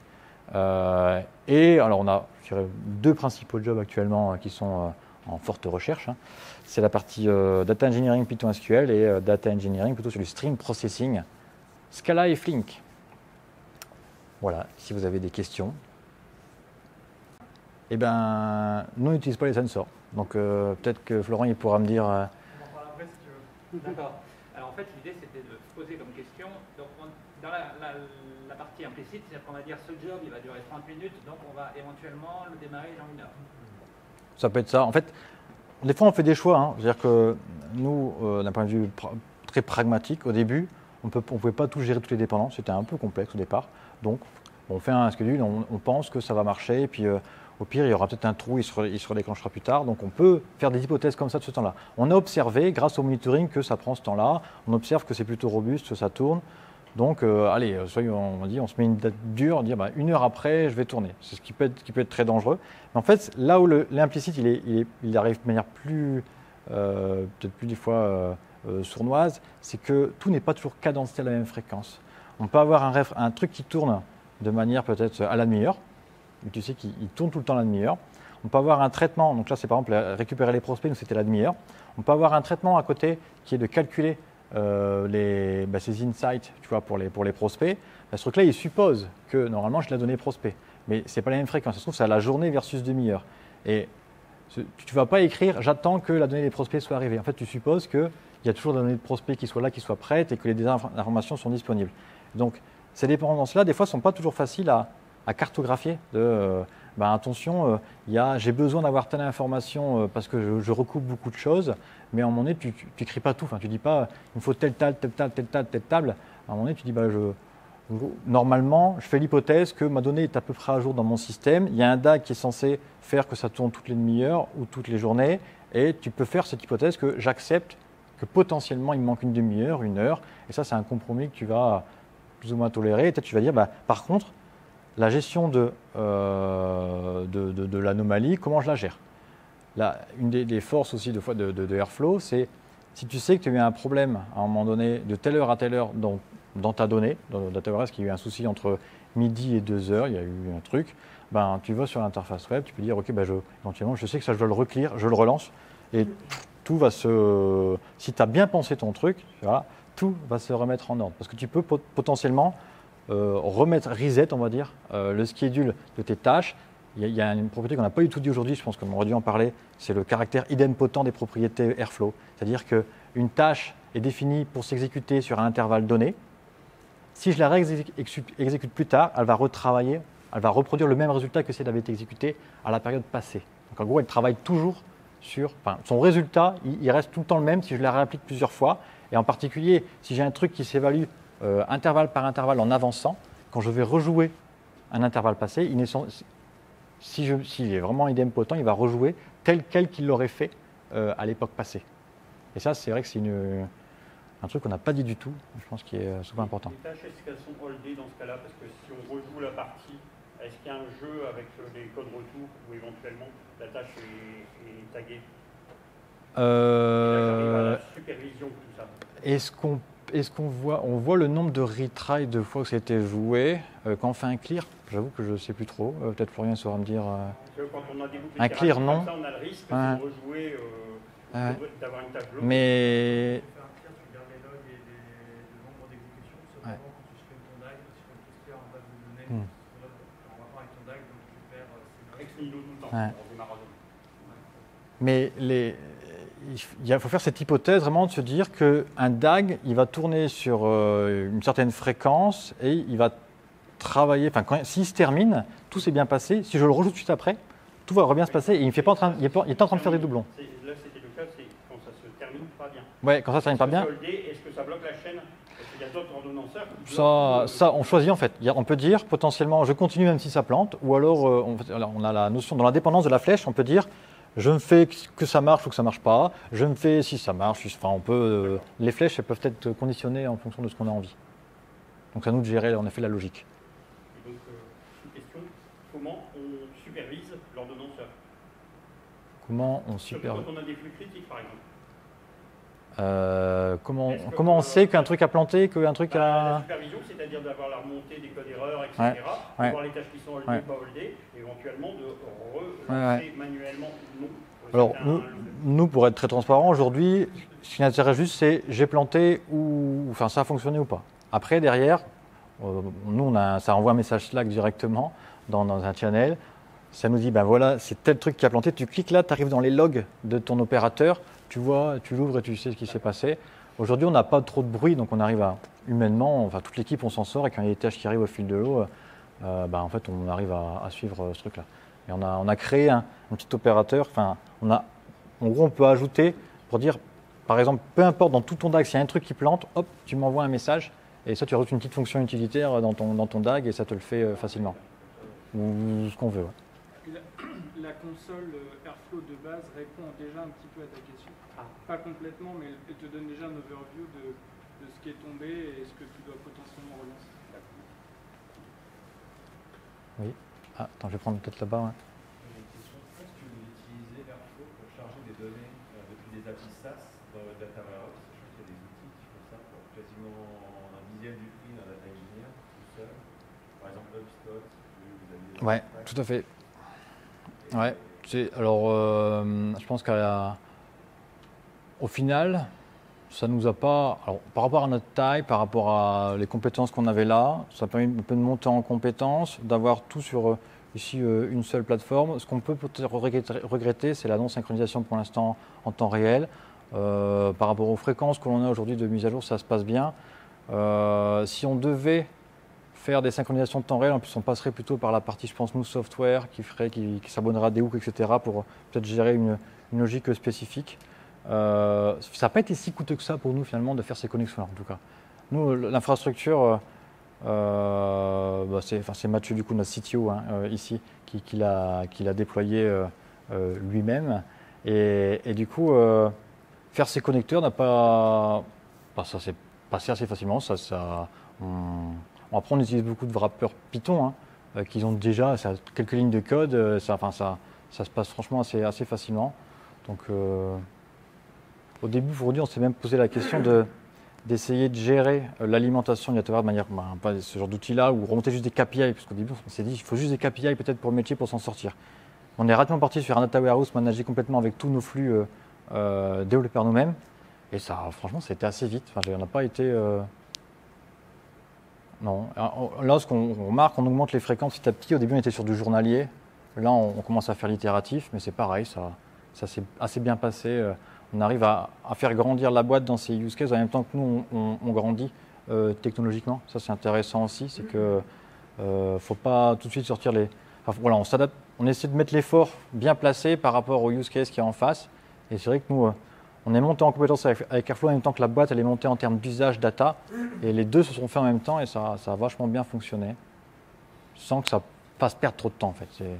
Speaker 8: Et alors on a je dirais, 2 principaux jobs actuellement qui sont en forte recherche. Hein. C'est la partie data engineering Python SQL et data engineering plutôt sur du stream processing, Scala et Flink. Voilà, si vous avez des questions. Eh bien, nous, on n'utilise pas les sensors. Donc, peut-être que Florent, il pourra me dire...
Speaker 4: On en parle après si tu veux. D'accord. Alors, en fait, l'idée, c'était de se poser comme question. Donc, dans la partie implicite, c'est-à-dire qu'on va dire ce job, il va durer 30 minutes, donc on va éventuellement le démarrer dans 1 heure.
Speaker 8: Ça peut être ça. En fait, des fois, on fait des choix. Hein. C'est-à-dire que nous, d'un point de vue très pragmatique, au début, on ne pouvait pas tout gérer toutes les dépendances. C'était un peu complexe au départ. Donc, on fait un schedule, on pense que ça va marcher. Et puis, au pire, il y aura peut-être un trou, il se redéclenchera plus tard. Donc, on peut faire des hypothèses comme ça de ce temps-là. On a observé, grâce au monitoring, que ça prend ce temps-là. On observe que c'est plutôt robuste, que ça tourne. Donc, allez, on se met une date dure, on dit 1 heure après, je vais tourner. C'est ce qui peut être très dangereux. Mais en fait, là où l'implicite, il arrive de manière plus, peut-être plus des fois sournoise, c'est que tout n'est pas toujours cadencé à la même fréquence. On peut avoir un truc qui tourne de manière peut-être à la demi-heure, mais tu sais qu'il tourne tout le temps à la demi-heure. On peut avoir un traitement, donc là c'est par exemple récupérer les prospects, nous c'était la demi-heure. On peut avoir un traitement à côté qui est de calculer ces insights, tu vois, pour les prospects. Ce truc-là, il suppose que normalement je l'ai donné prospect, mais c'est pas la même fréquence. Ça se trouve c'est à la journée versus demi-heure. Et tu ne vas pas écrire j'attends que la donnée des prospects soit arrivée. En fait, tu supposes qu'il y a toujours des données de prospects qui soient là, qui soient prêtes et que les informations sont disponibles. Donc ces dépendances-là, des fois, ne sont pas toujours faciles à cartographier. Attention, j'ai besoin d'avoir telle information parce que je recoupe beaucoup de choses, mais à un moment donné, tu n'écris pas tout. Enfin, tu ne dis pas il me faut telle table, telle table, telle table, telle table. À un moment donné, tu dis normalement, je fais l'hypothèse que ma donnée est à peu près à jour dans mon système. Il y a un DAG qui est censé faire que ça tourne toutes les demi-heures ou toutes les journées, et tu peux faire cette hypothèse que j'accepte que potentiellement il me manque une demi-heure, 1 heure, et ça, c'est un compromis que tu vas plus ou moins tolérer. Et peut-être tu vas dire, par contre, la gestion de l'anomalie, comment je la gère? Là, une des forces aussi de Airflow, c'est si tu sais que tu as eu un problème à un moment donné de telle heure à telle heure dans ta donnée, dans DataOS, qu'il y a eu un souci entre midi et 2 heures, il y a eu un truc, tu vas sur l'interface web, tu peux dire, ok, éventuellement, je sais que ça, je dois le reclear, je le relance, et tout va si tu as bien pensé ton truc, voilà, tout va se remettre en ordre. Parce que tu peux potentiellement remettre reset, on va dire, le schedule de tes tâches. Il y a une propriété qu'on n'a pas du tout dit aujourd'hui, je pense qu'on aurait dû en parler, c'est le caractère idempotent des propriétés Airflow. C'est-à-dire qu'une tâche est définie pour s'exécuter sur un intervalle donné. Si je la réexécute plus tard, elle va retravailler, elle va reproduire le même résultat que si elle avait été exécutée à la période passée. Donc en gros, elle travaille toujours son résultat, il reste tout le temps le même si je la réapplique plusieurs fois. Et en particulier, si j'ai un truc qui s'évalue intervalle par intervalle en avançant, quand je vais rejouer un intervalle passé, s'il est vraiment idempotent, il va rejouer tel quel qu'il l'aurait fait à l'époque passée. Et ça, c'est vrai que c'est un truc qu'on n'a pas dit du tout, je pense qu'il est souvent important.
Speaker 9: Les tâches, est-ce qu'elles sont holdées dans ce cas-là? Parce que si on rejoue la partie, est-ce qu'il y a un jeu avec les codes retour où éventuellement la tâche est taguée? La supervision, tout ça.
Speaker 8: Est-ce qu'on voit le nombre de retries de fois que ça a été joué quand on fait un clear? J'avoue que je ne sais plus trop. Peut-être Florian saura me dire.
Speaker 9: Quand on a des boucles
Speaker 8: un clear, non.
Speaker 9: Ça, on a le risque de rejouer, d'avoir une tâche bloquée.
Speaker 8: Mais.
Speaker 6: Tu fais un clear, tu gardes les logs et le nombre d'exécutions. Cependant, quand tu supprimes ton DAG, tu supprimes tout ce qu'il y a en base de données en rapport avec ton DAG, donc tu perds ces
Speaker 9: ex nihilo tout le temps. On démarre à zéro.
Speaker 8: Mais il faut faire cette hypothèse vraiment de se dire qu'un DAG, il va tourner sur une certaine fréquence et il va travailler. S'il se termine, tout s'est bien passé. Si je le rejoue tout de suite après, tout va bien se passer et il est en train de faire des doublons.
Speaker 9: Là, c'était le cas, c'est quand ça se termine pas bien.
Speaker 8: Ouais, quand ça se termine pas bien.
Speaker 9: Est-ce que ça bloque la chaîne? Est-ce qu'il y a d'autres ordonnanceurs qui
Speaker 8: Ça, on choisit en fait. On peut dire potentiellement je continue même si ça plante, ou alors on a la notion dans la dépendance de la flèche, on peut dire je me fais que ça marche ou que ça marche pas, je me fais si ça marche, enfin on peut. Les flèches elles peuvent être conditionnées en fonction de ce qu'on a envie. Donc c'est à nous de gérer en effet la logique.
Speaker 9: Et donc, une question, comment on supervise l'ordonnanceur?
Speaker 8: Comment on
Speaker 9: Surtout
Speaker 8: supervise
Speaker 9: quand on a des flux critiques par exemple.
Speaker 8: Comment on sait qu'un truc a planté, qu'un truc
Speaker 9: La
Speaker 8: a.
Speaker 9: supervision, c'est-à-dire d'avoir la remontée des codes erreurs, etc.
Speaker 8: Ouais.
Speaker 9: De voir les tâches qui sont holdées
Speaker 8: Ouais.
Speaker 9: ou pas holdées, éventuellement de relancer
Speaker 8: Ouais.
Speaker 9: manuellement ou non.
Speaker 8: Alors, nous, pour être très transparent, aujourd'hui, ce qui nous intéresse juste, c'est j'ai planté ou. Enfin, ça a fonctionné ou pas. Après, derrière, nous, ça envoie un message Slack directement dans un channel. Ça nous dit, ben voilà, c'est tel truc qui a planté. Tu cliques là, tu arrives dans les logs de ton opérateur, tu vois, tu l'ouvres et tu sais ce qui s'est passé. Aujourd'hui, on n'a pas trop de bruit, donc on arrive à, humainement, enfin, toute l'équipe, on s'en sort. Et quand il y a des tâches qui arrivent au fil de l'eau, en fait, on arrive à suivre ce truc-là. Et on a créé un petit opérateur. Enfin, en gros, on peut ajouter pour dire, par exemple, peu importe dans tout ton DAG, s'il y a un truc qui plante, hop, tu m'envoies un message et ça, tu rajoutes une petite fonction utilitaire dans ton DAG et ça te le fait facilement. Ou ce qu'on veut. Ouais.
Speaker 6: La console Airflow de base répond déjà un petit peu à ta question. Pas complètement, mais elle te donne déjà un overview de ce qui est tombé et ce que tu dois potentiellement relancer.
Speaker 8: Oui. Ah, attends, je vais prendre peut-être là-bas. Ouais.
Speaker 10: J'ai une question. Est-ce que vous utilisez Airflow pour charger des données depuis des API SaaS dans votre data warehouse? Je sais qu'il y a des outils qui font ça pour quasiment un dixième du prix d'un data engineer tout seul. Par exemple, HubSpot, vous avez.
Speaker 8: Ouais, tout à fait. Ouais. Alors, je pense qu'au final, ça nous a pas. Alors, par rapport à notre taille, par rapport à les compétences qu'on avait là, ça permet un peu de monter en compétences, d'avoir tout sur ici une seule plateforme. Ce qu'on peut peut-être regretter, c'est la non-synchronisation pour l'instant en temps réel. Par rapport aux fréquences que l'on a aujourd'hui de mise à jour, ça se passe bien. Si on devait faire des synchronisations de temps réel, en plus on passerait plutôt par la partie, je pense, nous software, qui s'abonnera à des hooks, etc., pour peut-être gérer une logique spécifique. Ça n'a pas été si coûteux que ça pour nous finalement de faire ces connexions-là en tout cas. Nous, l'infrastructure, c'est Mathieu du coup, notre CTO ici, qui l'a déployé lui-même. Et du coup, faire ces connecteurs n'a pas... ça s'est passé assez facilement. Après, on utilise beaucoup de wrappers Python, qu'ils ont déjà quelques lignes de code. Ça se passe franchement assez facilement. Donc, au début, aujourd'hui, on s'est même posé la question d'essayer de gérer l'alimentation du data de manière, pas ce genre d'outil-là, ou remonter juste des KPI, parce qu'au début, on s'est dit qu'il faut juste des KPI peut-être pour le métier pour s'en sortir. On est rapidement parti sur un data warehouse managé complètement avec tous nos flux développés par nous-mêmes. Et ça, franchement, ça a été assez vite. Enfin, on n'a pas été... Non. Là, ce qu'on remarque, on augmente les fréquences petit à petit. Au début, on était sur du journalier. Là, on commence à faire l'itératif, mais c'est pareil, ça s'est assez bien passé. On arrive à faire grandir la boîte dans ses use cases en même temps que nous, on grandit technologiquement. Ça, c'est intéressant aussi. C'est que faut pas tout de suite sortir les... Enfin, voilà, on s'adapte. On essaie de mettre l'effort bien placé par rapport au use case qui est en face. Et c'est vrai que nous, on est monté en compétence avec Airflow en même temps que la boîte, elle est montée en termes d'usage data. Et les deux se sont faits en même temps et ça a vachement bien fonctionné. Sans que ça fasse perdre trop de temps, en fait.
Speaker 11: J'avais une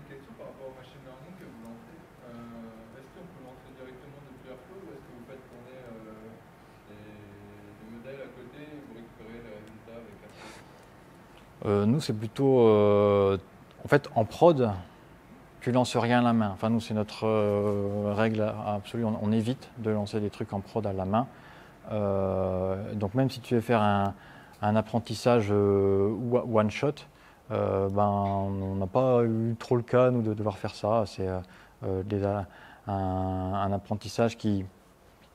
Speaker 11: question par rapport au machine learning que vous lancez. Est-ce qu'on peut lancer directement depuis Airflow ou est-ce que vous faites tourner des modèles à côté et vous récupérez les résultats avec Airflow?
Speaker 8: Nous, c'est plutôt... en fait, en prod, tu lances rien à la main. Enfin, nous, c'est notre règle absolue. On évite de lancer des trucs en prod à la main. Donc, même si tu veux faire un apprentissage one-shot, on n'a pas eu trop le cas, nous, de devoir faire ça. C'est déjà un apprentissage qui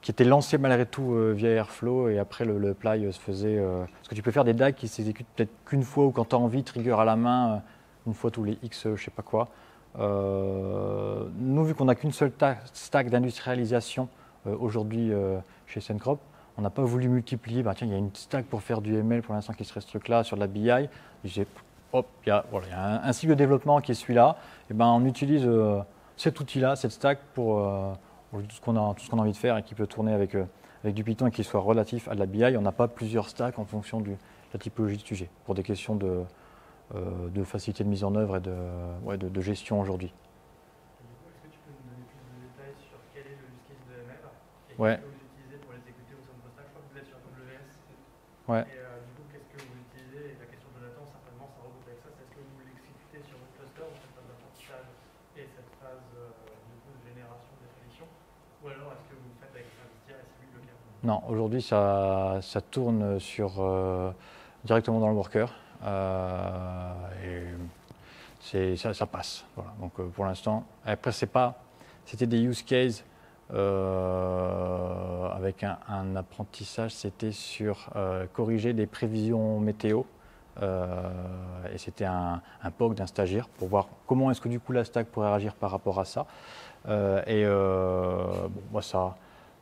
Speaker 8: était lancé malgré tout via Airflow et après le apply se faisait... parce que tu peux faire des DAG qui s'exécutent peut-être qu'une fois ou quand tu as envie, trigger à la main, une fois tous les X, je sais pas quoi. Nous, vu qu'on n'a qu'une seule stack d'industrialisation aujourd'hui chez Sencrop, on n'a pas voulu multiplier. Tiens, il y a une stack pour faire du ML pour l'instant qui serait ce truc-là sur de la BI. hop, il y a un cycle de développement qui est celui-là. Et ben, on utilise cet outil-là, cette stack pour tout ce qu'on a envie de faire et qui peut tourner avec du Python et qui soit relatif à de la BI. On n'a pas plusieurs stacks en fonction de la typologie du sujet pour des questions de facilité de mise en œuvre et de gestion aujourd'hui.
Speaker 5: Est-ce que tu peux nous donner plus de détails sur quel est le use case de ML et
Speaker 8: Ouais.
Speaker 5: qu'est-ce que vous utilisez pour les exécuter au sein de vos stacks? Je crois que vous êtes sur AWS.
Speaker 8: Ouais.
Speaker 5: Et du coup, qu'est-ce que vous utilisez? Et la question de Jonathan, certainement, ça regroupe avec ça. C'est est-ce que vous l'exécutez sur votre cluster ou cette phase d'apprentissage et cette phase du coup, de génération des prédictions? Ou alors est-ce que vous faites avec un service tiers et c'est lui le local?
Speaker 8: Non, aujourd'hui, ça tourne directement dans le worker. Et ça passe. Voilà. Donc pour l'instant, après c'était des use cases avec un apprentissage, c'était sur corriger des prévisions météo. Et c'était un POC d'un stagiaire pour voir comment est-ce que du coup la stack pourrait réagir par rapport à ça. Moi, ça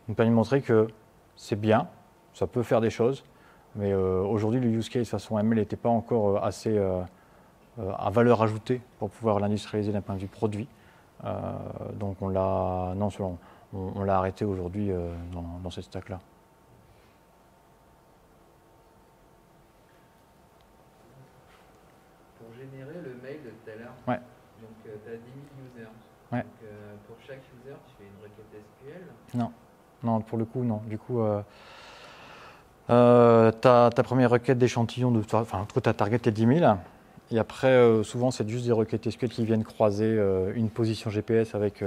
Speaker 8: nous permet de montrer que c'est bien, ça peut faire des choses, mais aujourd'hui le use case façon ML n'était pas encore assez à valeur ajoutée pour pouvoir l'industrialiser d'un point de vue produit. Donc on l'a arrêté aujourd'hui dans cette stack-là.
Speaker 7: Pour générer le mail de tout à l'heure,
Speaker 8: Ouais.
Speaker 7: donc tu as 10 000 users.
Speaker 8: Ouais.
Speaker 7: Donc pour chaque user, tu fais une requête SQL.
Speaker 8: Non, pour le coup, non. Du coup, ta première requête d'échantillon, enfin, en tout cas, ta target est 10 000. Et après, souvent, c'est juste des requêtes SQL qui viennent croiser une position GPS avec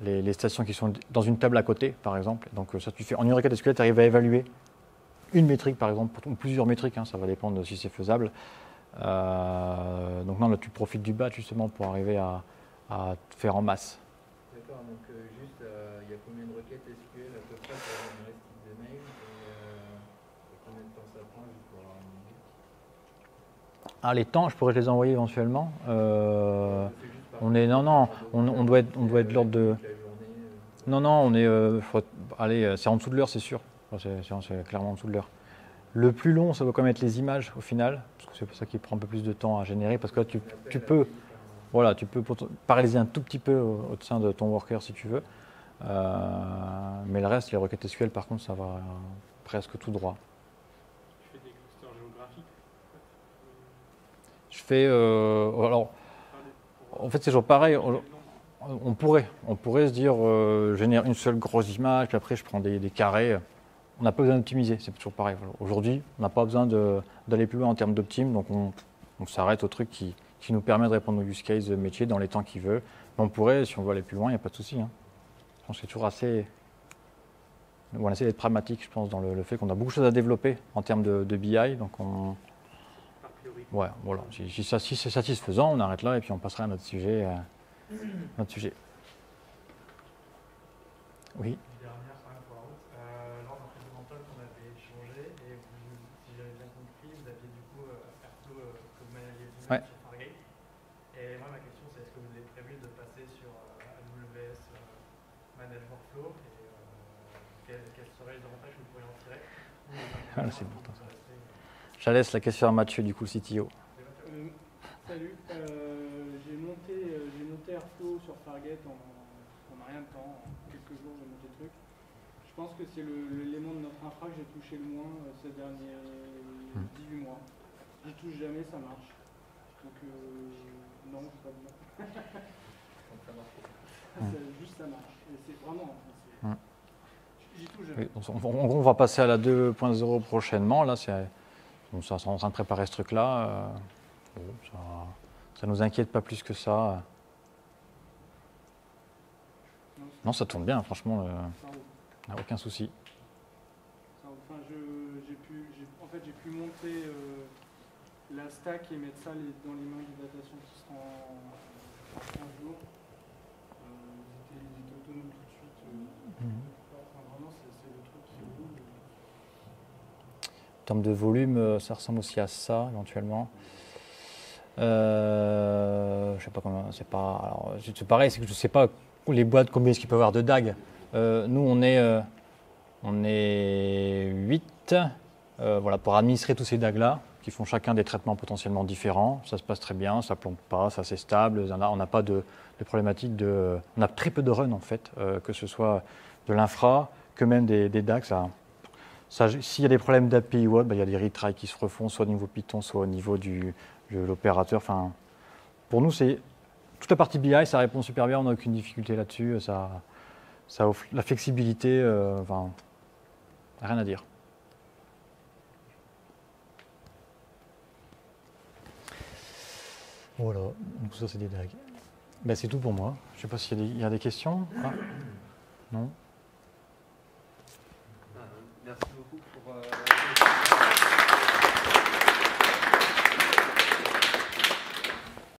Speaker 8: les stations qui sont dans une table à côté, par exemple. Donc, ça, tu fais en une requête SQL, tu arrives à évaluer une métrique, par exemple, ou plusieurs métriques, hein, ça va dépendre de si c'est faisable. Donc, non, là, tu profites du batch justement pour arriver à te faire en masse.
Speaker 7: D'accord, donc juste, il y a combien de requêtes SQL à peu près pour générer ce type de mail et combien de temps ça prend juste pour avoir une idée?
Speaker 8: Ah, les temps, je pourrais te les envoyer éventuellement. On doit être de l'ordre de. Non, on est. Allez, c'est en dessous de l'heure, c'est sûr. C'est clairement en dessous de l'heure. Le plus long, ça doit quand même être les images au final, parce que c'est pour ça qu'il prend un peu plus de temps à générer, parce que là, tu peux paralyser un tout petit peu au sein de ton worker si tu veux. Mais le reste, les requêtes SQL, par contre, ça va presque tout droit.
Speaker 6: Tu fais des clusters géographiques?
Speaker 8: Je fais. Alors, en fait, c'est toujours pareil. On pourrait se dire, je génère une seule grosse image, puis après, je prends des carrés. On n'a pas besoin d'optimiser, c'est toujours pareil. Aujourd'hui, on n'a pas besoin d'aller plus loin en termes d'optim, donc on s'arrête au truc qui nous permet de répondre aux use cases métier dans les temps qu'il veut. Mais on pourrait, si on veut aller plus loin, il n'y a pas de souci. Hein. Je pense que c'est toujours assez. On essaie d'être pragmatique, je pense, dans le fait qu'on a beaucoup de choses à développer en termes de BI. Donc ouais, voilà. Si c'est satisfaisant, on arrête là et puis on passera à notre sujet. Oui.
Speaker 5: Dernière sur InfoRoute. Lors d'un précédent talk, on avait échangé et si j'avais bien compris, vous aviez du coup Airflow que vous maniez sur Fargate. Et moi, ma question, c'est est-ce que vous avez prévu de passer sur AWS Managed Workflow et quels seraient les avantages que vous pourriez en tirer?
Speaker 8: C'est important. Je laisse la question à Mathieu, du coup, CTO.
Speaker 6: Salut, j'ai monté Airflow sur Fargate en rien de temps, en quelques jours j'ai monté le truc. Je pense que c'est l'élément de notre infra que j'ai touché le moins ces derniers 18 mois. J'y touche jamais, ça marche. Donc non, c'est pas bien. Juste ça marche. Et c'est vraiment. J'y touche jamais.
Speaker 8: Oui, on va passer à la 2.0 prochainement. Là, on est en train de préparer ce truc-là. Ça nous inquiète pas plus que ça. Non, ça tourne bien, franchement, il n'y a aucun souci.
Speaker 6: Enfin, j'ai pu monter la stack et mettre ça dans les mains du data scientist en 15 jours. Ils étaient autonomes tout de suite. Enfin, vraiment, c'est le truc qui roule.
Speaker 8: En termes de volume, ça ressemble aussi à ça, éventuellement. Je sais pas comment, c'est pareil, c'est que je sais pas les boîtes, combien est-ce qu'il peut y avoir de DAG. Nous, on est 8 voilà, pour administrer tous ces DAG-là, qui font chacun des traitements potentiellement différents. Ça se passe très bien, ça ne plombe pas, ça c'est stable. On n'a pas de problématique on a très peu de run en fait, que ce soit de l'infra, que même des DAC. S'il y a des problèmes d'API ou autre, il y a des retries qui se refont soit au niveau Python, soit au niveau de l'opérateur. Enfin, pour nous, c'est toute la partie BI, ça répond super bien, on n'a aucune difficulté là-dessus. Ça offre la flexibilité, rien à dire. Voilà, donc ça c'est des DAG. Ben, c'est tout pour moi. Je ne sais pas s'il y a des questions. Ah. Non.
Speaker 12: Merci beaucoup pour